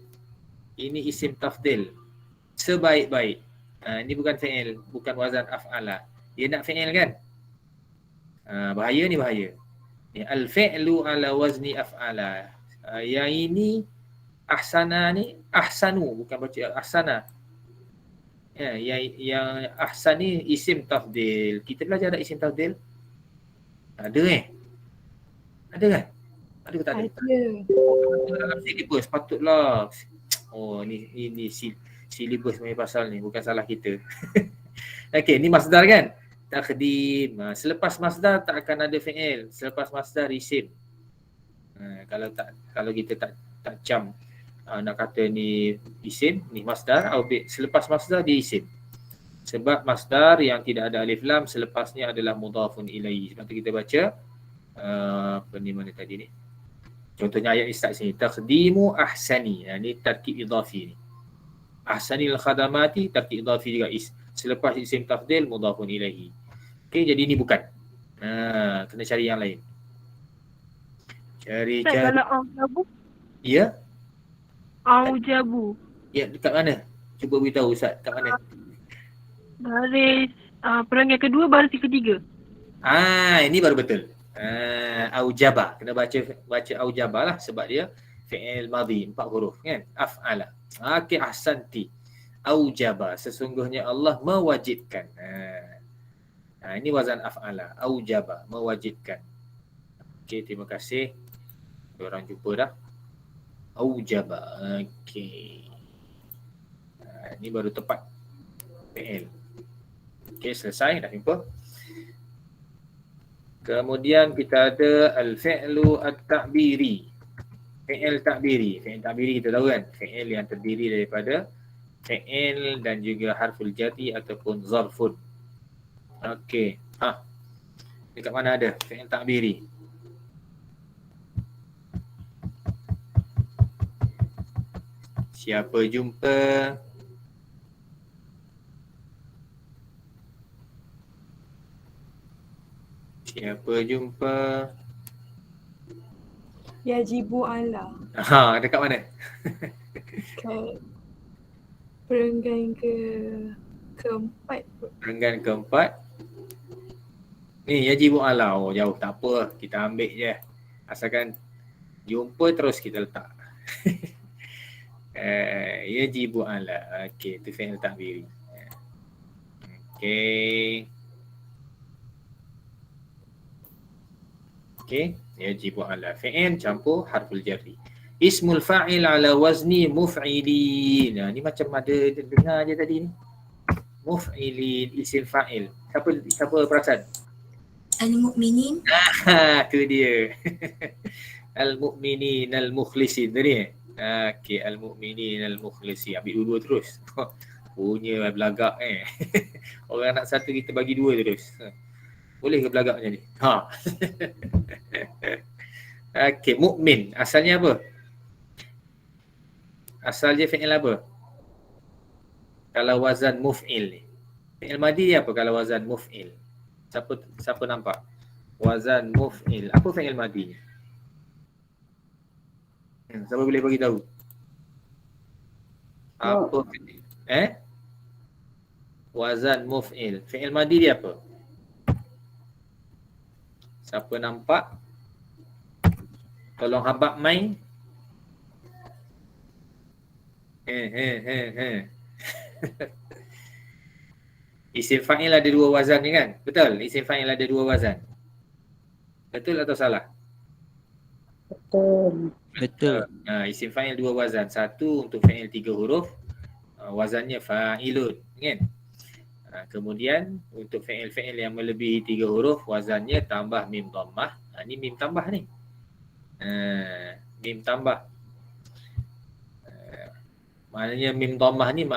Ini isim tafdil. Sebaik-baik. Ini bukan fi'il, bukan wazan af'ala. Dia nak fi'il kan? Bahaya ni. Ni al-fi'lu ala wazni af'ala. Yang ini ahsana ni ahsanu, bukan baca ahsana. Yang ahsan ni isim tafdil. Kita belajar ada isim tafdil? Ada Ada kan? Ada ke tak ada? Ada. Dalam silibus patutlah. Oh, ini silibus main pasal ni, bukan salah kita. Okey, ni masdar kan? Taqdim. Selepas masdar tak akan ada fi'il. Selepas masdar isim. Kalau kita tak jam nak kata ni isim, ni masdar, selepas masdar dia isim. Sebab masdar yang tidak ada alif lam selepasnya adalah mudhafun ilaihi. Sebab tu kita baca mana tadi ni? Contohnya ayat istad sini, taqdimu ahsani. Ni tarkib idhafi ni. Ahsanil khadamati tarkib idhafi juga. Selepas isim tafdil mudhafun ilaihi. Okey, jadi ni bukan. Kena cari yang lain. Cari. Kalau aujabu? Ya? Aujabu. Ya, dekat mana? Cuba beritahu Ustaz, kat mana? Baris perenggan kedua, baris ketiga. Ini baru betul. Aujaba. Kena baca aujaba lah sebab dia fi'il madhi 4 huruf kan? Af'ala. Okey, ahsanti. Aujaba. Sesungguhnya Allah mewajibkan. Ini wazan af'ala. Aujaba, mewajibkan. Okey, terima kasih. Orang jumpa dah. Aujaba. Okey. Ini baru tepat. fi'il. Okey, selesai. Dah jumpa. Kemudian kita ada al-fi'lu at-ta'biri. Fi'il ta'biri. Fi'il ta'biri kita tahu kan? Fi'il yang terdiri daripada fi'il dan juga harful jati ataupun zarfun. Okey. Dekat mana ada fi'il ta'biri? Siapa jumpa? Yajibu ala. Dekat mana? Kat perenggan keempat. Perenggan keempat. Ni yajibu ala. Oh, jauh, tak apa. Kita ambil je. Asalkan jumpa terus kita letak. Yajibu ala. Okey, itu fi'il ta'biri. Okey, yajibu ala. Fi'il campur harful jarri. Ismul fa'il ala wazni muf'ilin. Ni macam ada dengar je tadi ni. Muf'ilin, isim fa'il. Siapa perasan? Al-mu'minin. Tu dia. Al-mu'minin al-mukhlisin tadi. Okey, al-mu'minin al-mukhlisin. Ambil dua terus. Punya belagak Orang nak satu kita bagi dua terus. Boleh ke belagak macam ni? Okey, mukmin asalnya apa? Asal dia fi'il apa? Kalau wazan muf'il ni. Fi'il madi dia apa kalau wazan muf'il? Siapa nampak? Wazan muf'il. Apa fi'il madi ni? Siapa boleh bagi tahu? Apa fi'il? Wazan muf'il. Fi'il madi dia apa? Siapa nampak? Tolong habaq mai. Isim fa'il ada dua wazan ni kan? Betul? Isim fa'il ada dua wazan. Betul atau salah? Betul. Betul. Isim fa'il dua wazan. Satu untuk fa'il 3 huruf, wazannya fa'ilun, kan? Kemudian untuk fa'il yang melebihi 3 huruf, wazannya tambah mim dhammah. Ni mim tambah ni. Mim tambah. Maknanya mim dhammah ni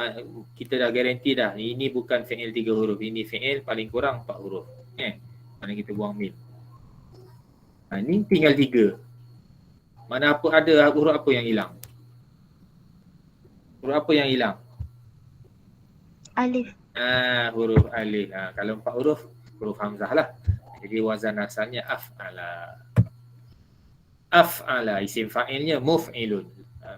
kita dah garanti dah. Ini bukan fa'il 3 huruf. Ini fa'il paling kurang 4 huruf. Mana kita buang mim. Ni tinggal 3. Mana apa ada huruf apa yang hilang? Huruf apa yang hilang? Alif. Huruf alif. Kalau 4 huruf hamzah lah. Jadi wazan asalnya af'ala. Af'ala isim fa'ilnya muf'ilun.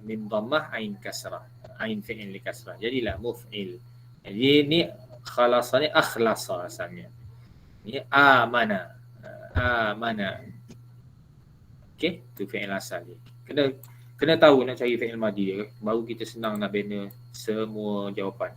Mim dhammah ain kasrah. Ain fi'il li kasrah. Jadilah muf'il. Jadi ni khalasanya akhlasa asalnya. Ni amana. Amana. Okey, tu fi'il asal dia. Kena tahu nak cari fi'il madi dia. Baru kita senang nak bina semua jawapan.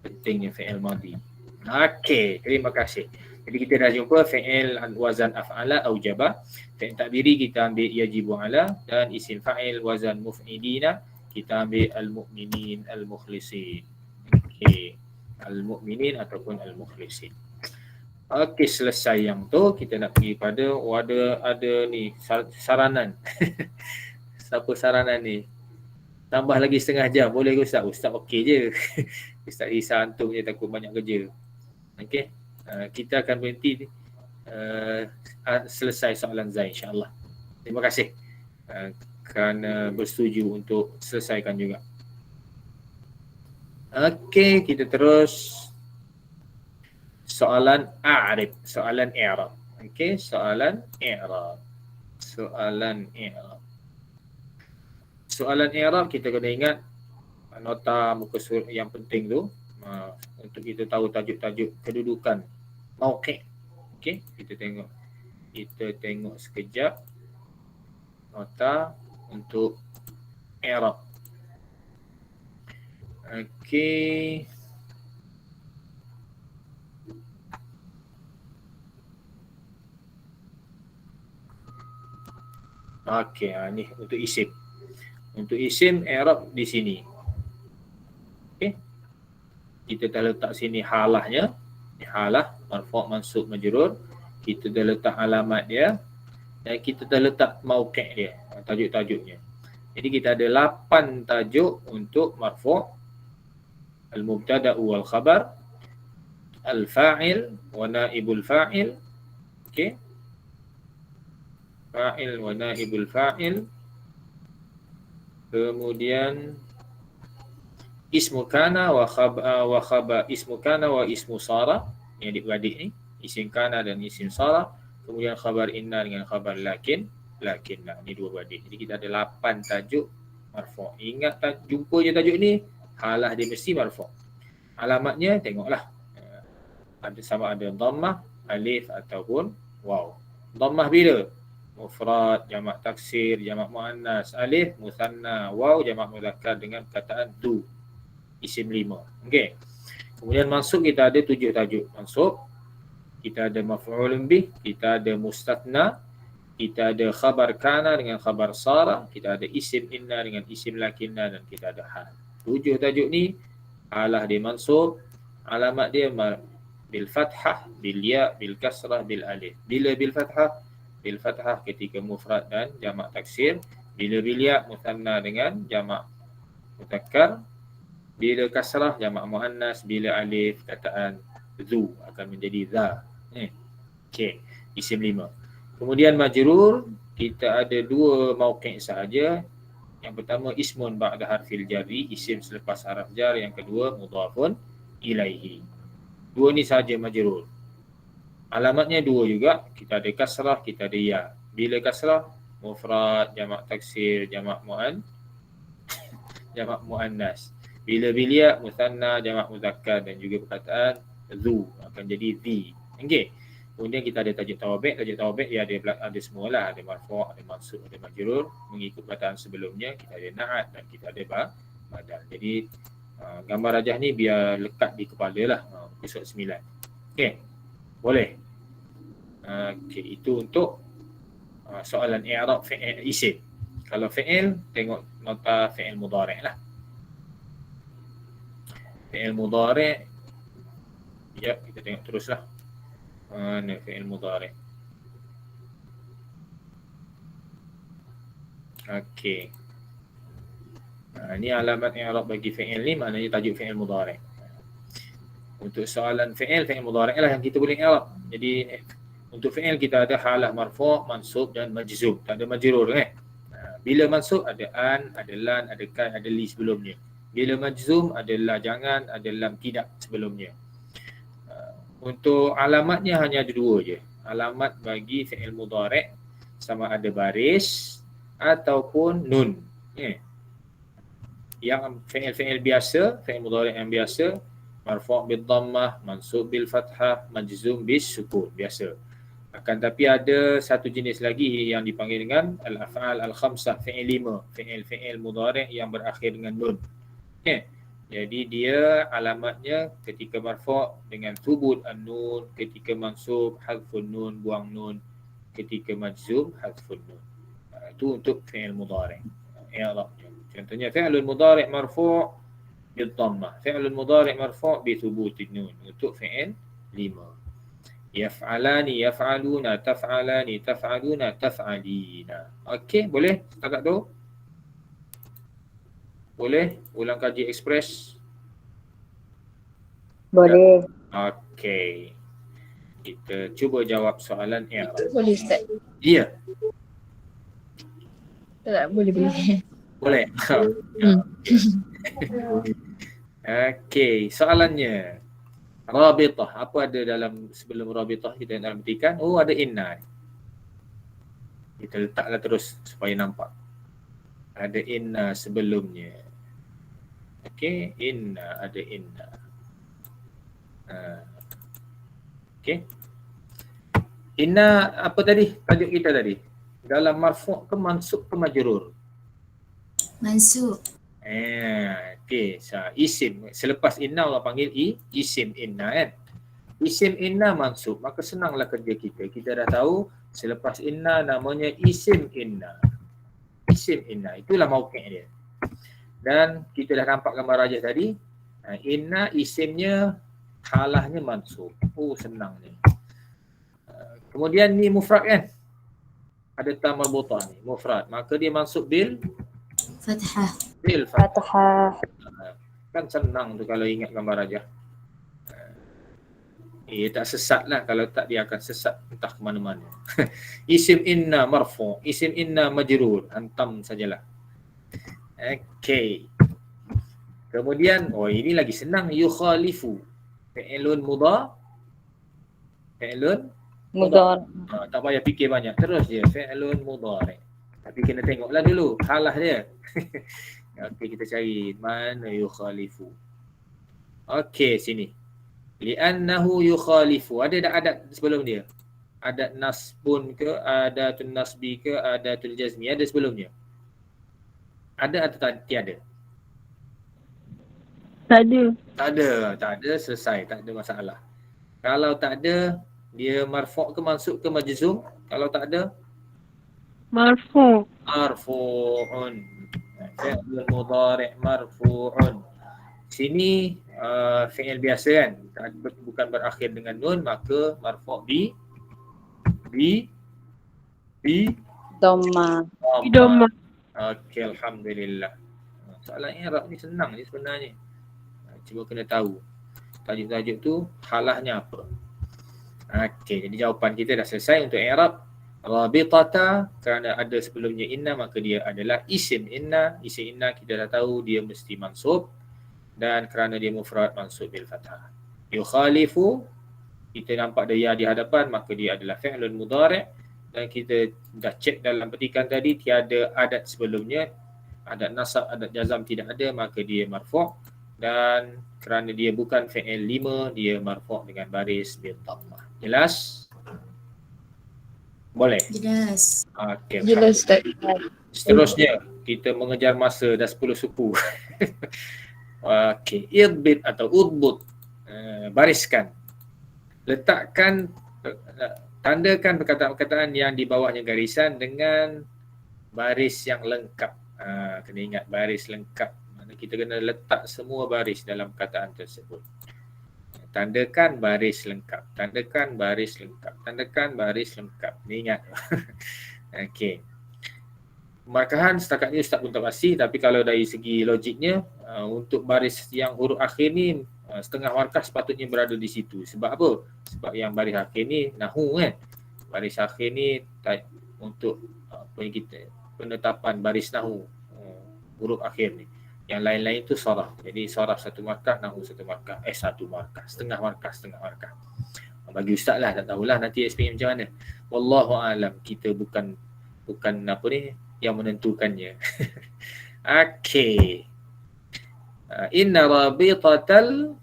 Pentingnya fi'il madi. Okey, terima kasih. Jadi kita dah jumpa fi'il wazan af'ala aujaba. Fi'il takbiri kita ambil yajibu ala, dan isim fa'il wazan muf'ilina kita ambil al-mu'minin al-mukhlisin. Okey, al-mu'minin ataupun al-mukhlisin. Okey, selesai yang tu kita nak pergi pada ada ni saranan. Siapa saranan ni? Tambah lagi setengah jam boleh ke Ustaz? Ustaz okey je. Ustaz risau antum je takut banyak kerja. Okey. Kita akan berhenti selesai soalan Zain insya-Allah. Terima kasih kerana bersetuju untuk selesaikan juga. Okey, kita terus soalan a'rib, soalan i'rab. Okey, soalan i'rab. Soalan i'rab. Soalan i'rab kita kena ingat nota muka surat yang penting tu untuk kita tahu tajuk-tajuk kedudukan mauqi'. Okey, kita tengok sekejap nota untuk i'rab. Okey. Okey, ni untuk isim. Untuk isim i'rab di sini. Okey. Kita dah letak sini halahnya. Ni halah, marfu', mansub, majrur. Kita dah letak alamat dia dan kita dah letak mauqi' dia, tajuk-tajuknya. Jadi kita ada 8 tajuk untuk marfu', al-mubtada' wal khabar, al-fa'il wa naibul fa'il. Okey. Fa'il wa naibul fa'il. Kemudian ismu kana wa khaba ismu kana wa ismu sara, yang adik-beradik ni, isim kana dan isim sara. Kemudian khabar inna dengan khabar lakin lah, ni dua beradik. Jadi kita ada 8 tajuk marfu'. Ingat jumpa je tajuk ni, halah dia mesti marfu'. Alamatnya tengoklah. Sama ada dhammah, alif ataupun waw. Dhammah bila? Mufrad, jamak taksir, jamak muannas, alif, musanna, waw, jamak mudzakkar dengan perkataan du. Isim 5. Okey. Kemudian mansub kita ada 7 tajuk. Mansub kita ada maf'ulun bih, kita ada mustatna, kita ada khabar kana dengan khabar sara, kita ada isim inna dengan isim lakinna, dan kita ada hal. 7 tajuk ni halah dia mansub, alamat dia bil fathah, bil ya, bil kasrah, bil alif. Bila bil fathah? Bil fathah ketika mufrad dan jamak taksir. Bila bil ya, musanna dengan jamak mudzakkar. Bila kasrah, jamak muannas. Bila alif, kataan zu akan menjadi za. Okey, isim 5. Kemudian majrur, kita ada 2 mauqi' sahaja. Yang pertama ismun ba'da harfil jarri, isim selepas haraf jar. Yang kedua mudhafun ilaihi. Dua ni saja majrur. Alamatnya dua juga, kita ada kasrah, kita ada ya. Bila kasrah, mufrad, jamak taksir, jamak muannas. Bila bilia, musanna, jamak muzakkar dan juga perkataan zu akan jadi zi. Okey. Kemudian kita ada tajuk tawabik. Tajuk tawabik dia ada semualah, ada marfu', ada mansub, ada majrur. Mengikut perkataan sebelumnya, kita ada na'at dan kita ada badal. Jadi gambar rajah ni biar lekat di kepala lah. Episod 9. Okey. Boleh. Okey, itu untuk soalan i'rab fi'il isim. Kalau fi'il, tengok nota fi'il mudhari' lah. Fi'il mudhari'. Ya, kita tengok teruslah. Mana fi'il mudhari'. Okey. Ini alamat i'rab bagi fi'il ni, maknanya tajuk fi'il mudhari'. Untuk soalan fi'il mudhari' lah yang kita boleh i'rab. Jadi untuk fi'il kita ada halah marfu', mansub dan majzum. Tak ada majrur Bila mansub ada an, ada lan, ada kan, ada li sebelumnya. Bila majzum ada la jangan, ada lam tidak sebelumnya. Untuk alamatnya hanya ada dua je. Alamat bagi fi'il mudhari' sama ada baris ataupun nun. Yang fi'il biasa, fi'il mudhari' yang biasa, marfu' bil dhammah, mansub bil fathah, majzum bis sukun, biasa. Akan tapi ada satu jenis lagi yang dipanggil dengan al-af'al al-khamsah, fi'il 5, fi'il mudhari' yang berakhir dengan nun. Jadi dia alamatnya ketika marfu' dengan thubut an-nun, ketika mansub hadfun nun, buang nun, ketika majzum hadfun nun. Itu untuk fi'il mudhari'. Contohnya fi'lun mudhari' marfu' bil dhammah, fi'lun mudhari' marfu' bi thubutin nun untuk fi'il 5. Yaf'alani, yaf'aluna, taf'alani, taf'aluna, taf'alina. Okey, boleh setakat tu? Boleh? Ulang kaji ekspres? Boleh. Okey. Kita cuba jawab soalan i'rab. Boleh Ustaz? Ya, Tak boleh. boleh. Okey, soalannya. Rabitah. Apa ada dalam sebelum rabitah kita nak buktikan? Oh, ada inna. Kita letaklah terus supaya nampak. Ada inna sebelumnya. Okey, inna, ada inna. Okey. Inna apa tadi? Tajuk kita tadi. Dalam marfu' ke mansub ke majrur? Mansub. Okey, isim. Selepas inna Allah panggil isim inna kan. Isim inna mansub, maka senanglah kerja kita. Kita dah tahu selepas inna namanya isim inna. Isim inna, itulah mauqi' dia. Dan kita dah nampak gambar rajah tadi. Inna isimnya halahnya mansub. Oh, senang ni. Kemudian ni mufrad kan? Ada ta marbutah ni, mufrad. Maka dia mansub bil Fathah. bil fathah. Fathah. Kan senang tu kalau ingat gambar rajah. Tak sesat lah. Kalau tak dia akan sesat entah ke mana-mana. Isim inna marfu', isim inna majrur. Hantam sajalah. Okey. Kemudian, ini lagi senang. Yukhalifu. Fi'ilun mudhari'. Fi'ilun Mudhari'. tak payah fikir banyak. Terus je. Fi'ilun mudhari'. Tapi kena tengoklah dulu halah dia. Okey, kita cari mana yukhalifu. Okey, sini. Li'annahu yukhalifu. Ada tak adat sebelum dia? Adat nasbun ke, adatul nasbi ke, adatul jazmi. Ada sebelumnya? Ada atau tiada? Tak ada. Tak ada, selesai. Tak ada masalah. Kalau tak ada, dia marfu' ke mansub ke majzum? Kalau tak ada? Marfu'. Marfu'un. Fi'lun mudhari' marfu'un. Sini fi'il biasa kan, bukan berakhir dengan nun, maka marfu' bi Dhamma. Dhamma. Okey, alhamdulillah. Soalan i'rab ni senang je sebenarnya. Cuba kena tahu tajuk-tajuk tu halahnya apa. Okey, jadi jawapan kita dah selesai untuk i'rab Rabitata kerana ada sebelumnya inna maka dia adalah isim inna. Isim inna kita dah tahu dia mesti mansub dan kerana dia mufrad mansub bil fathah. Yukhalifu kita nampak dia di hadapan maka dia adalah fi'lun mudhari' dan kita dah cek dalam petikan tadi tiada adat sebelumnya, adat nasab, adat jazam tidak ada maka dia marfu' dan kerana dia bukan fi'il 5 dia marfu' dengan baris bil dhammah. Jelas? Boleh? Jelas. Okey. Jelas Ustaz. Seterusnya kita mengejar masa dah 10 suku. Okey, idbit atau udbut. Bariskan. Letakkan, tandakan perkataan-perkataan yang di bawahnya garisan dengan baris yang lengkap. Kena ingat baris lengkap. Maksudnya kita kena letak semua baris dalam perkataan tersebut. Tandakan baris lengkap. Tandakan baris lengkap. Tandakan baris lengkap. Ni ingat. Okey. Markahan setakat ni Ustaz pun tak pasti, tapi kalau dari segi logiknya untuk baris yang huruf akhir ni setengah markah sepatutnya berada di situ. Sebab apa? Sebab yang baris akhir ni nahu kan. Baris akhir ni untuk apa yang kita penetapan baris nahu huruf akhir ni. Yang lain-lain tu saraf. Jadi saraf satu markah, nahu satu markah. Satu markah, setengah markah. Bagi Ustaz lah, tak tahulah nanti explain macam mana. Wallahu alam, kita bukan apa ni yang menentukannya. Okey. Inna rabitatal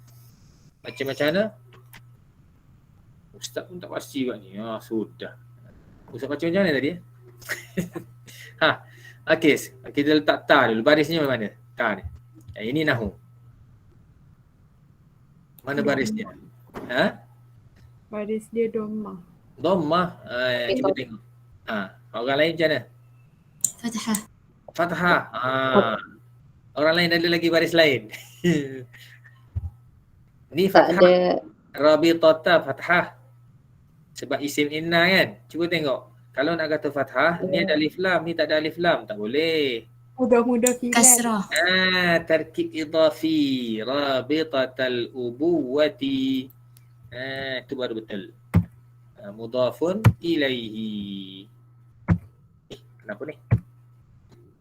macam mana? Ustaz pun tak pasti juga ni. Sudah. Ustaz baca macam mana tadi? Okey, kita letak ta dulu. Barisnya mana? Ta ni. Ini nahu. Mana barisnya? Baris dia dhammah. Dhammah. Cuba tengok. Orang lain macam mana? Fathah. Fathah. Orang lain ada lagi baris lain. Ni Tak fathah. ada. Rabitata fathah. Sebab isim inna kan. Cuba tengok. Kalau nak kata fathah, ni ada alif lam, ni tak ada alif lam, tak boleh. Mudah-mudah kilat. Kasrah. Tarkib idafi. Rabitatal ubuwati. Itu baru betul. Mudafun ilaihi. Kenapa ni?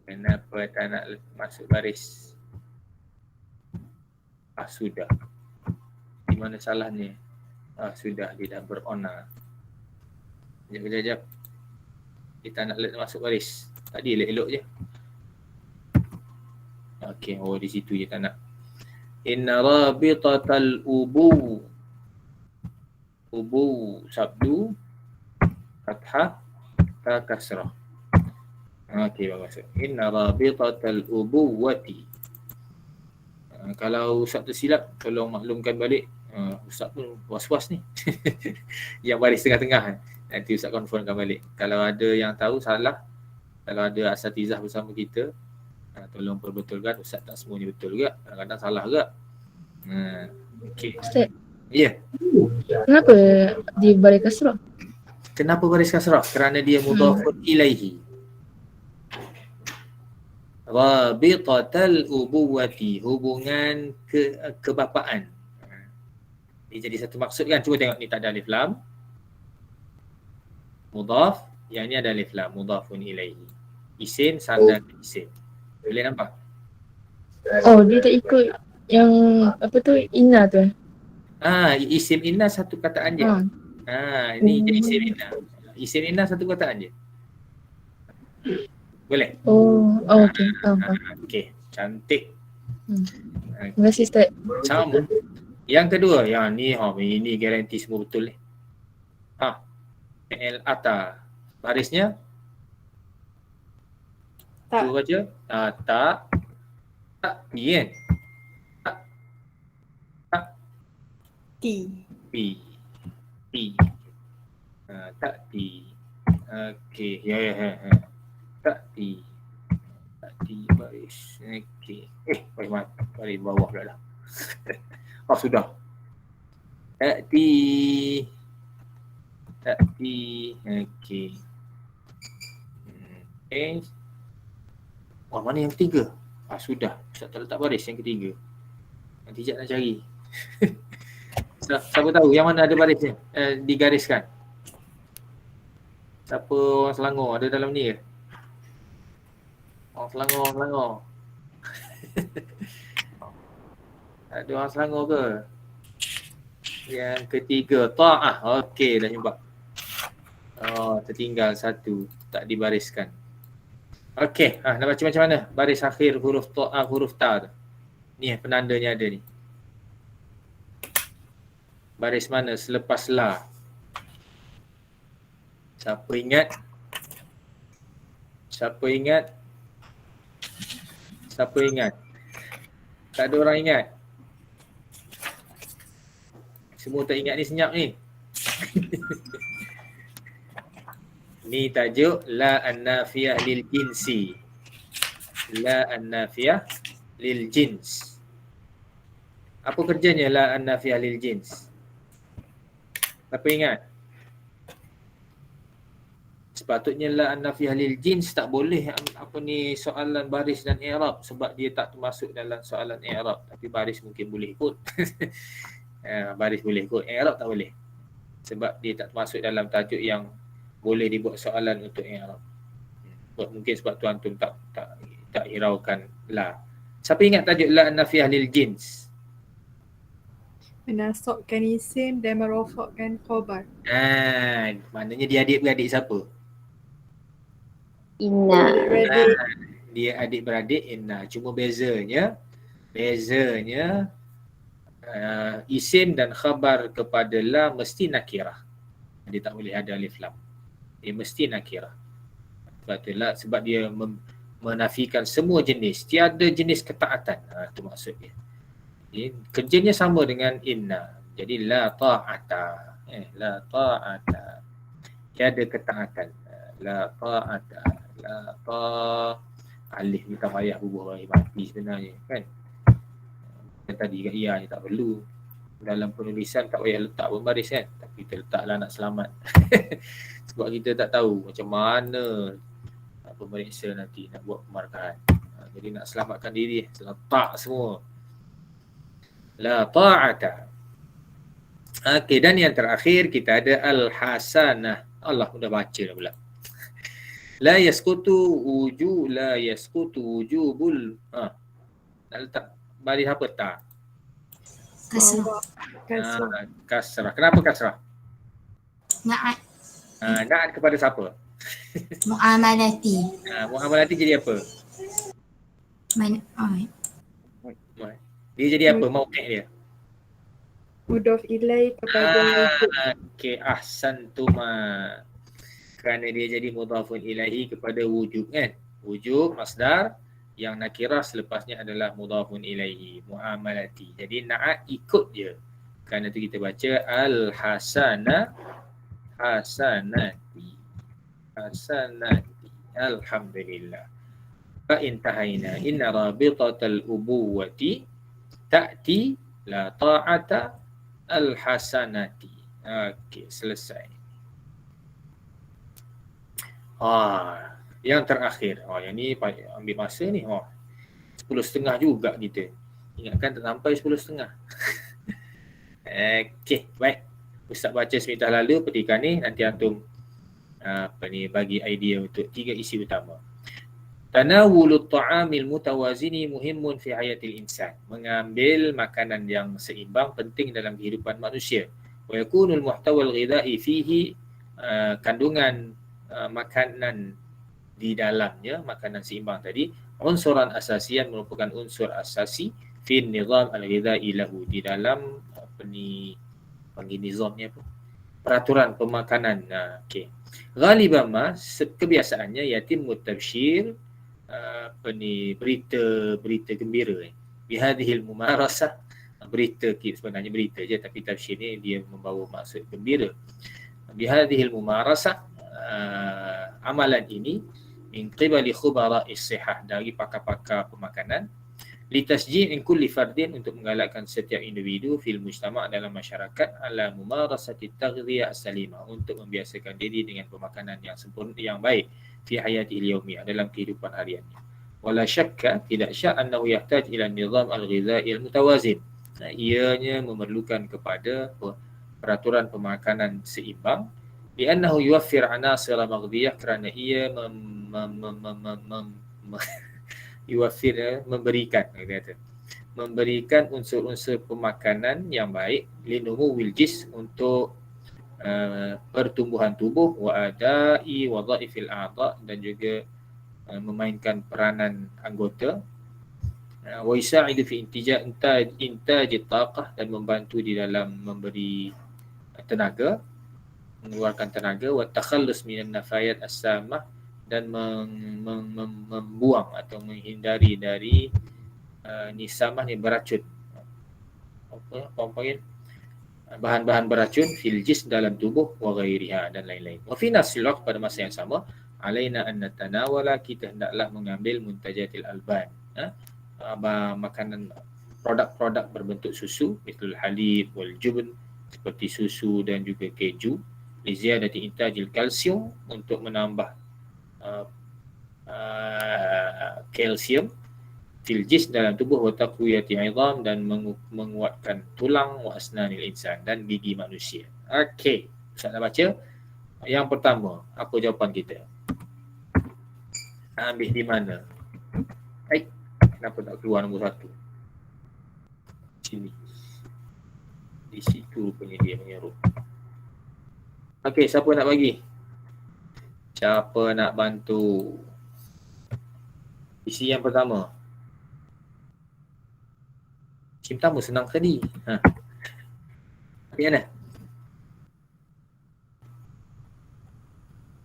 Kenapa tak nak masuk baris? Sudah. Di mana salahnya? Sudah, dia dah berona. Sekejap. Kita nak masuk baris. Tadi elok-elok je. Okey, di situ je tak nak. Inna rabitatal ubu. Ubu sabdu fathah ta kasrah. Okey, bagus. Inna rabitatal ubuwati. Kalau Ustaz tersilap, tolong maklumkan balik. Ustaz pun was-was ni. Yang baris tengah-tengah. Nanti Ustaz confirmkan balik. Kalau ada yang tahu salah, kalau ada asatizah bersama kita, tolong perbetulkan. Ustaz tak semuanya betul juga. Kadang-kadang salah juga. Okey. Ustaz. Ya. Kenapa di baris kasrah? Kenapa baris kasrah? Kerana dia mudhafun ilaihi. Rabitatal ubuwati, hubungan kebapaan. Dia jadi satu maksud kan. Cuba tengok ni tak ada alif lam. Mudhaf, yang ni ada alif lam, mudhafun ilaihi. Isim sandar isim. Boleh nampak? Oh, dia tak ikut yang apa tu inna tu. Isim inna satu kataan je. Ini jadi isim inna. Isim inna satu kataan je. Boleh? Okey. Okey, cantik. Terima kasih Ustaz. Sama. Yang kedua, yang ni ini garanti semua betul ni. Fi'il ata. Barisnya? Tak. Cuba baca. Tak. Tak. Pi kan? Tak. Ti. Pi. Tak ti. Okey. Ya. Tak ti. Baris. Okey. Baris bawah pula dah. Sudah. Tak ti. Okey. Mana yang ketiga? Sudah. Ustaz tak letak baris yang ketiga. Nanti sekejap nak cari. Siapa tahu yang mana ada barisnya? Digariskan. Siapa orang Selangor ada dalam ni ke? Orang Selangor. Ada orang Selangor ke? Yang ketiga, ta'ah. Okey, dah jumpa. Oh, tertinggal satu. Tak dibariskan. Okey, nak baca macam mana? Baris akhir huruf ta'ah, huruf ta tu. Ni penandanya ada ni. Baris mana selepas la? Siapa ingat? Tak ada orang ingat. Semua tak ingat ni senyap ni. Ni tajuk la an-nafiyah lil jinsi. La an-nafiyah lil jins. Apa kerjanya la an-nafiyah lil jins? Siapa ingat? Sepatutnya la an-nafiyah lil jins tak boleh soalan baris dan i'rab sebab dia tak termasuk dalam soalan i'rab, tapi baris mungkin boleh ikut. Baris boleh ikut, i'rab tak boleh. Sebab dia tak termasuk dalam tajuk yang boleh dibuat soalan untuk i'rab. Mungkin sebab tuan-tuan tak hiraukan la. Siapa ingat tajuk la an-nafiyah lil jins? Menasabkan isim dan merofakkan khabar. Maknanya dia adik-beradik siapa? Inna. Dia adik-beradik Inna. Cuma bezanya isim dan khabar kepada la mesti nakirah. Dia tak boleh ada alif lam. Dia mesti nakirah. Sebab dia menafikan semua jenis. Tiada jenis ketaatan. Itu maksud dia. Kerjanya sama dengan inna. Jadi la ta'ata. La ta'ata. Tiada ketaatan. La ta'ata. La alif ni tak payah bubuh mati sebenarnya kan. Tadi kat ia tak perlu. Dalam penulisan tak payah letak pun baris kan. Tapi kita letaklah nak selamat. Sebab kita tak tahu macam mana pemeriksa nanti nak buat pemarkahan. Jadi nak selamatkan diri, letak semua. La ta'ata. Okey, dan yang terakhir kita ada al-hasanah. Allah sudah baca dah pula. La yasqutu wujubul. Nak letak baris apa tak? Kasrah. Kasrah. Kenapa kasrah? Na'at. Na'at kepada siapa? Mu'amalati. Mu'amalati jadi apa? Dia jadi apa? Mauqi' dia. Mudhaf ilaih kepada Okey, ahsantuma. Kerana dia jadi mudhafun ilaihi kepada wujub kan? Wujub masdar yang nakirah selepasnya adalah mudhafun ilaihi, muamalati. Jadi na'at ikut dia. Kerana tu kita baca al-hasana hasanati. Alhamdulillah. Fa intahaina inna rabitatal ubuwati ta'ti la ta'ata al-hasanati. Okey, selesai. Yang terakhir. Yang ni ambil masa ni. 10.30 juga kita. Ingatkan tak sampai 10.30. Okey, baik. Ustaz baca sebentar lalu petikan ni, nanti antum bagi idea untuk 3 isi utama. Tanawulut ta'amil mutawazini muhimmun fi hayatil insan. Mengambil makanan yang seimbang penting dalam kehidupan manusia. Wa yakunul muhtawal ghidha'i fihi, kandungan makanan di dalamnya, makanan seimbang tadi, unsuran asasian merupakan unsur asasi fi nizam al-ghidha'i lahu, di dalam nizam ni apa? Peraturan pemakanan. Okey. Ghaliban ma, kebiasaannya yatim mutabshir, berita gembira. Bihadhil mumarasah, berita sebenarnya berita je, tapi tafsir ni dia membawa maksud gembira. Bihadhil mumarasah, amalan ini min qibali khubara'is sihah, dari pakar-pakar pemakanan, litasji' kulli fardin, untuk menggalakkan setiap individu fil mujtama', dalam masyarakat, ala mumarasati taghdhiyah as-salimah, untuk membiasakan diri dengan pemakanan yang sempurna, yang baik, fi hayatihil yaumiyah, dalam kehidupan hariannya. Wala syakka, tidak syak, annahu yahtaj ila nizam al-ghidha'i al-mutawazin, ianya memerlukan kepada peraturan pemakanan seimbang, Li'annahu yuwaffir anasir maghdiyah, kerana ia yuwaffir, memberikan unsur-unsur pemakanan yang baik, linumu wiljis, untuk pertumbuhan tubuh, wa adai wadhaifil a'dha, dan juga memainkan peranan anggota, wa yusa'idu fi intaj taqah, dan membantu di dalam memberi tenaga, mengeluarkan tenaga, wa takhallus minan nafayat as-samah, dan membuang atau menghindari dari nisamah yang beracun, apa panggil, bahan-bahan beracun, fil jism, dalam tubuh, wa ghairiha, dan lain-lain. Wa fi nafsil waqt, pada masa yang sama, alaina an natanawala, kita hendaklah mengambil muntajatil alban, makanan, produk-produk berbentuk susu, misalul halib wal jubn, seperti susu dan juga keju, li ziyadati intajil kalsium, untuk menambah kalsium, fil jism, dalam tubuh, wa taqwiyati 'idham, dan menguatkan tulang, wa asnanil insan, dan gigi manusia. Okey, Ustaz nak baca. Yang pertama, apa jawapan kita? Ambil di mana? Kenapa tak keluar nombor 1? Sini. Di situ rupanya dia menyerup. Okey, siapa nak bagi? Siapa nak bantu? Isi yang pertama. Isi pertama senang tadi. Tapi mana?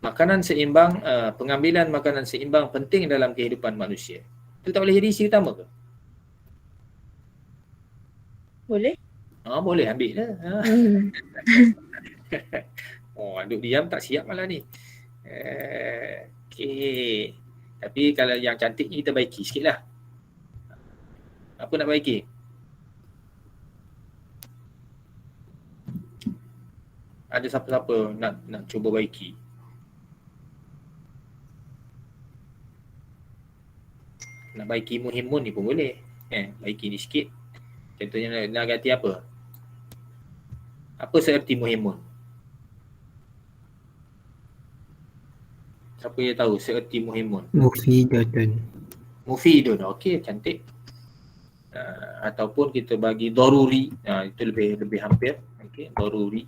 Makanan seimbang, pengambilan makanan seimbang penting dalam kehidupan manusia. Itu tak boleh jadi isi utama ke? Boleh? Boleh, ambil lah. Duduk diam tak siap malah ni. Okey. Tapi kalau yang cantik ni kita baiki sikit lah. Apa nak baiki? Ada siapa-siapa nak cuba baiki? Nak baiki muhimun ni pun boleh. Baiki ni sikit. Contohnya nak ganti apa? Apa seerti muhimun? Siapa yang tahu seerti muhimun? Mufidun. Okey, cantik. Ataupun kita bagi daruri. Itu lebih hampir. Okey, daruri.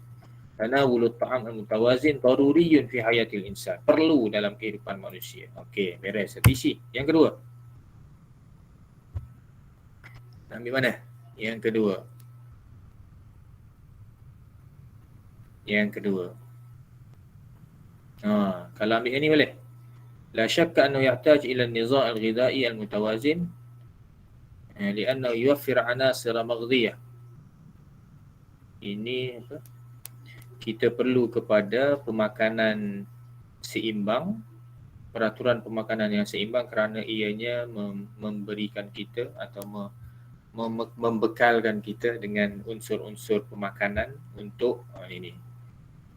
Karena wulut ta'am al-mutawazin daruriyun fi hayatil insan. Perlu dalam kehidupan manusia. Okey, beres. Isi. Yang kedua. Ambil mana? Yang kedua. Kalau ambil yang ni boleh. La syakka annahu yahtaj ila an-nizam al-ghidai al-mutawazin li'annahu yuwaffir anasir maghdiyah. Ini apa? Kita perlu kepada pemakanan seimbang, peraturan pemakanan yang seimbang, kerana ianya memberikan kita atau membekalkan kita dengan unsur-unsur pemakanan untuk ini.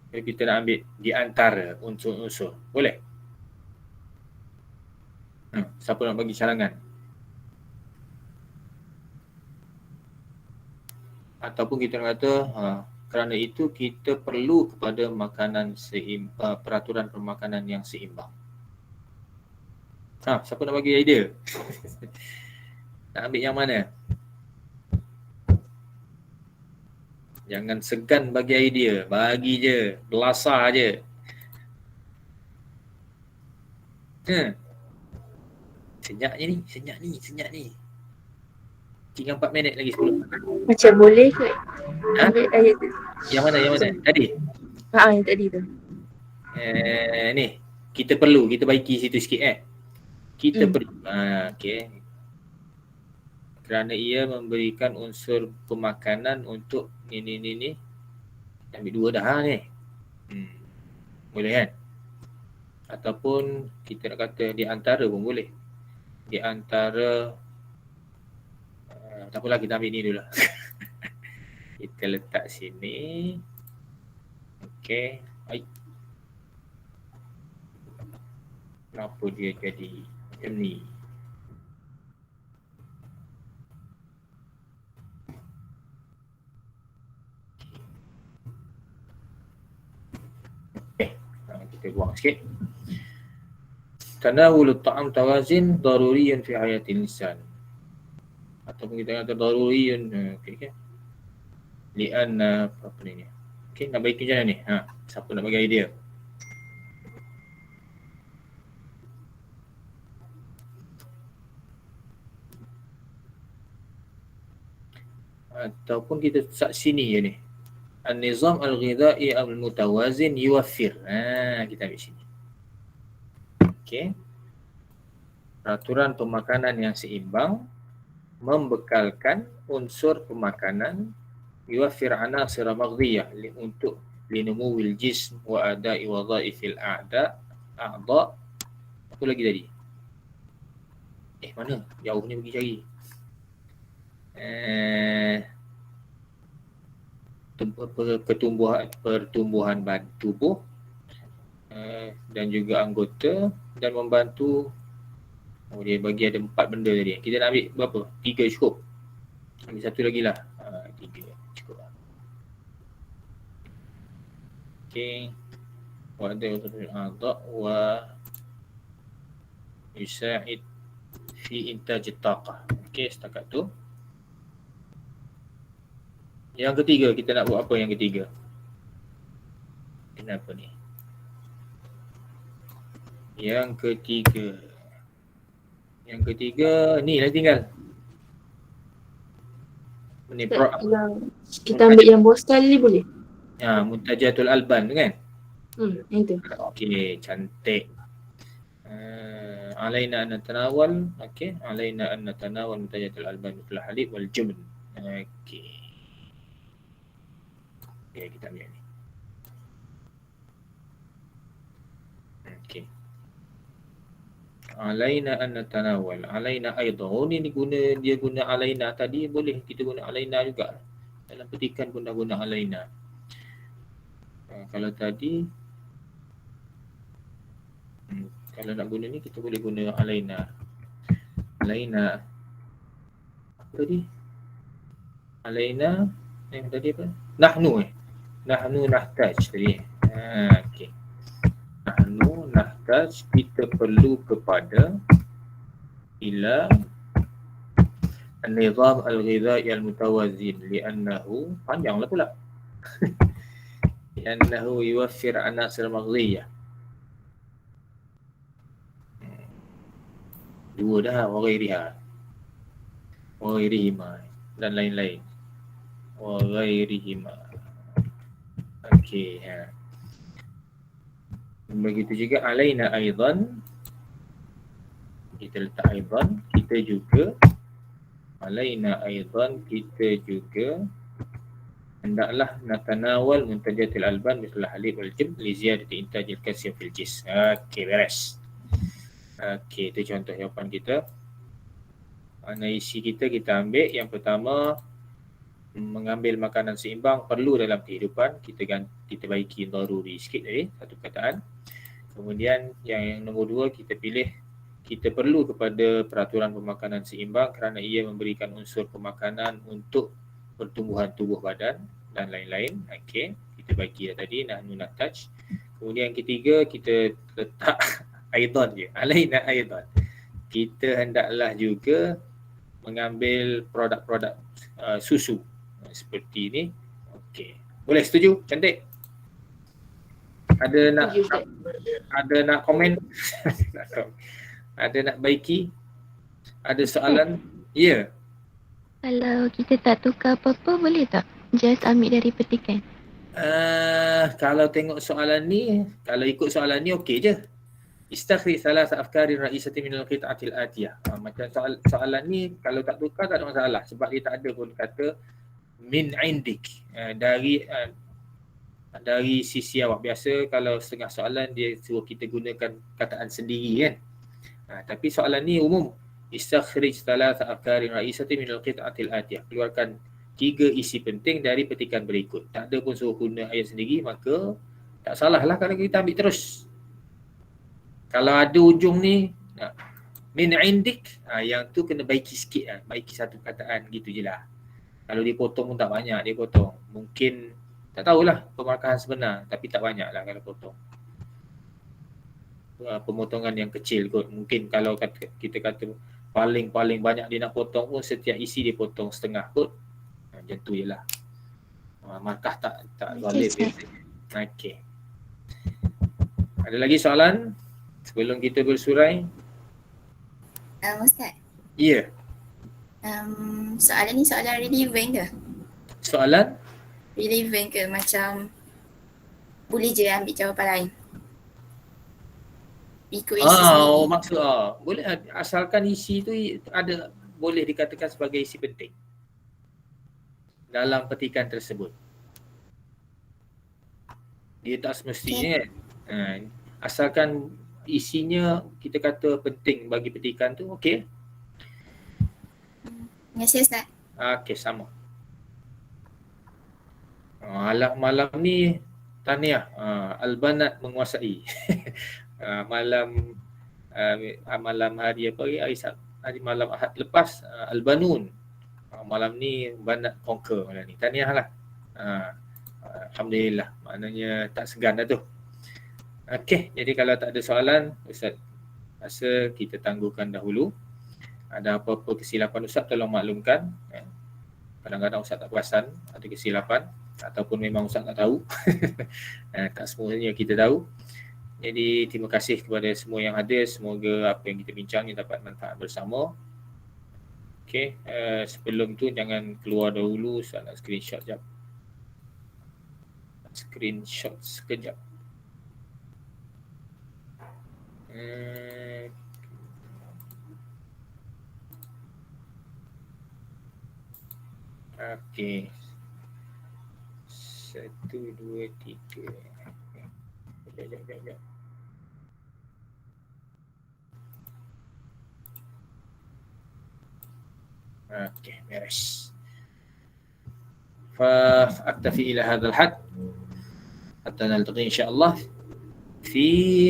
Jadi kita nak ambil di antara unsur-unsur. Boleh? Siapa nak bagi cadangan? Ataupun kita nak kata kerana itu kita perlu kepada makanan peraturan pemakanan yang seimbang. Siapa nak bagi idea? Nak ambil yang mana? Jangan segan bagi idea. Bagi je. Belasah je. Senyap ni. Tinggal 4 minit lagi 10. Macam boleh ke? Ambil ayat tu. Yang mana? Tadi? Yang tadi tu. Ni. Kita perlu. Kita baiki situ sikit Kita perlu. Okey. Kerana ia memberikan unsur pemakanan untuk ni. Ambil 2 dah ni. Boleh kan? Ataupun kita nak kata di antara pun boleh. Di antara tak apalah, kita ambil ni dulu. Kita letak sini. Okey. Kenapa dia jadi macam ni? kita buang sikit. Tanawul ta'am tawazin daruriyun fi hayatil insan. Ataupun kita kata daruriyun, okey. Li'anna apa ni? Okey, nak bagi macam mana ni? Siapa nak bagi idea? Ataupun kita sat sini je ni. An-nizam al-ghidha'i al-mutawazin yuwaffir. Kita ambil sini. Okey. Peraturan pemakanan yang seimbang membekalkan unsur pemakanan yuwaffir anasir maghdiyah untuk linumuwil jism wa ada'i wadha'ifil a'da. Apa lagi tadi? Mana? Jauh ni pergi cari. Pertumbuhan tubuh dan juga anggota dan membantu. Dia bagi ada 4 benda tadi. Kita nak ambil berapa? 3 cukup. Ambil satu lagi lah. 3 cukup lah. Okay. Wa yusa'id fi intaj taqah. Okay, setakat tu. Yang ketiga, kita nak buat apa yang ketiga? Kenapa ni? Yang ketiga ni lah tinggal. Ni Yang kita ambil yang bawah sekali ni boleh? Muntajatul alban tu kan? Yang tu. Okey, cantik. Alaina an natanawal, okey, alaina an natanawal muntajatul alban mithl halib wal jubn. Okey. Okay, kita ambil ni. Okey. Alaina an natanawal. Alaina aidan. Ni dia guna alaina tadi, boleh kita guna alaina juga. Dalam petikan pun dah guna alaina. Kalau tadi kalau nak guna ni kita boleh guna alaina. Alaina apa tadi? Alaina yang tadi apa? Nahnu nahtaj tadi. Okey. Nahnu nahtaj, kita perlu kepada ila an-nizam al-ghidha'i al-mutawazin li'annahu, panjanglah pula. Li'annahu yuwaffir anasir maghdiyah. 2 dah, wa ghairihima dan lain-lain. Wa ghairihima. Okey, begitu juga alaina aidan, kita letak aidan, kita juga alaina aidan, kita juga hendaklah natanawal muntajatil alban misal halib wal jib li ziyadati intajil kalsium fil jism. Okey, beres. Okey, itu contoh jawapan kita. Mana isi kita ambil yang pertama, mengambil makanan seimbang perlu dalam kehidupan. Kita baiki daruri sikit tadi, satu perkataan. Kemudian yang nombor 2, kita pilih kita perlu kepada peraturan pemakanan seimbang kerana ia memberikan unsur pemakanan untuk pertumbuhan tubuh badan dan lain-lain. Okey, kita baiki tadi nahnu nahtaj. Kemudian yang ketiga, kita letak aidan je, alaina aidan. Kita hendaklah juga mengambil produk-produk susu seperti ini. Okey. Boleh setuju? Cantik. Ada nak komen? Ada nak baiki? Ada soalan? Ya. Kalau kita tak tukar apa-apa boleh tak? Just ambil dari petikan. Kalau tengok soalan ni, kalau ikut soalan ni okey je. Istakhrij thalatha afkarin ra'isatin min al-qit'atil atiyah. Macam soalan ni kalau tak tukar tak ada masalah sebab dia tak ada pun kata min indik, dari sisi awak. Biasa kalau setengah soalan dia suruh kita gunakan kataan sendiri kan. Tapi soalan ni umum. Istakhrij thalatha afkarin ra'isatin min al-qit'atil atiyah. Keluarkan 3 isi penting dari petikan berikut. Tak ada pun suruh guna ayat sendiri, maka tak salah lah kalau kita ambil terus. Kalau ada ujung ni min indik, yang tu kena baiki sikit, baiki satu kataan gitu je lah. Kalau dia potong pun tak banyak dia potong. Mungkin tak tahulah pemarkahan sebenar, tapi tak banyak lah kalau potong. pemotongan yang kecil kot. Mungkin kalau kita kata paling banyak dia nak potong pun setiap isi dia potong setengah kot. Macam tu je lah. Markah tak valid biasanya. Okey. Ada lagi soalan sebelum kita bersurai? Ustaz, Ya. soalan ni soalan relevant ke? Soalan? Relevant ke? Macam boleh je ambil jawapan lain? Ikut isi sendiri. Maksud boleh asalkan isi tu ada boleh dikatakan sebagai isi penting dalam petikan tersebut. Dia tak semestinya asalkan isinya kita kata penting bagi petikan tu, okey. Terima kasih Ustaz. Okey, sama. Malam ni tahniah, Al-Banat menguasai. Malam hari apa hari malam Ahad lepas Al-Banun. Malam ni Banat conquer malam ni. Tahniah lah. Alhamdulillah, maknanya tak segan dah tu. Okey, jadi kalau tak ada soalan, Ustaz rasa kita tangguhkan dahulu. Ada apa-apa kesilapan Ustaz tolong maklumkan. Kadang-kadang Ustaz tak perasan ada kesilapan ataupun memang Ustaz tak tahu. Tak semuanya kita tahu. Jadi terima kasih kepada semua yang hadir. Semoga apa yang kita bincang ni dapat manfaat bersama. Okey, sebelum tu jangan keluar dahulu. Ustaz nak screenshot sekejap. Screenshot sekejap. Okey. 1, 2, 3. Sekejap. Okey, beres. فأكتفي إلى هذا الحد حتى نلتقي إن شاء الله في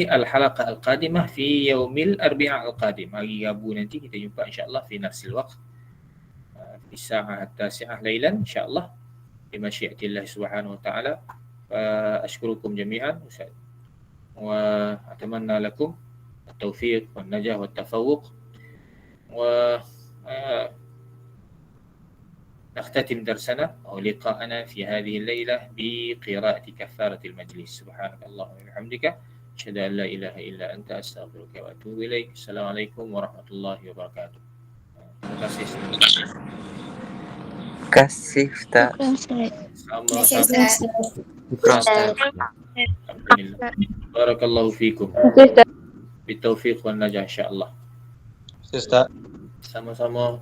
الحلقة القادمة في يوم الأربعاء القادم. Hari Rabu nanti kita jumpa insya-Allah في نفس الوقت في الساعة 9 ليلا إن شاء الله بمشيئة الله سبحانه وتعالى. أشكركم جميعا وأتمنى لكم التوفيق والنجاح والتفوق. نختتم درسنا أو لقاءنا في هذه الليلة بقراءة كفارة المجلس. سبحانك اللهم وبحمدك أشهد أن لا إله إلا أنت أستغفرك وأتوب إليك. السلام عليكم ورحمة الله وبركاته. Terima kasih. Terima kasih Ustaz. Terima kasih Ustaz. Alhamdulillah. Barakallahu fikum. Bitaufiq wal najah insyaallah. Ustaz. Sama-sama.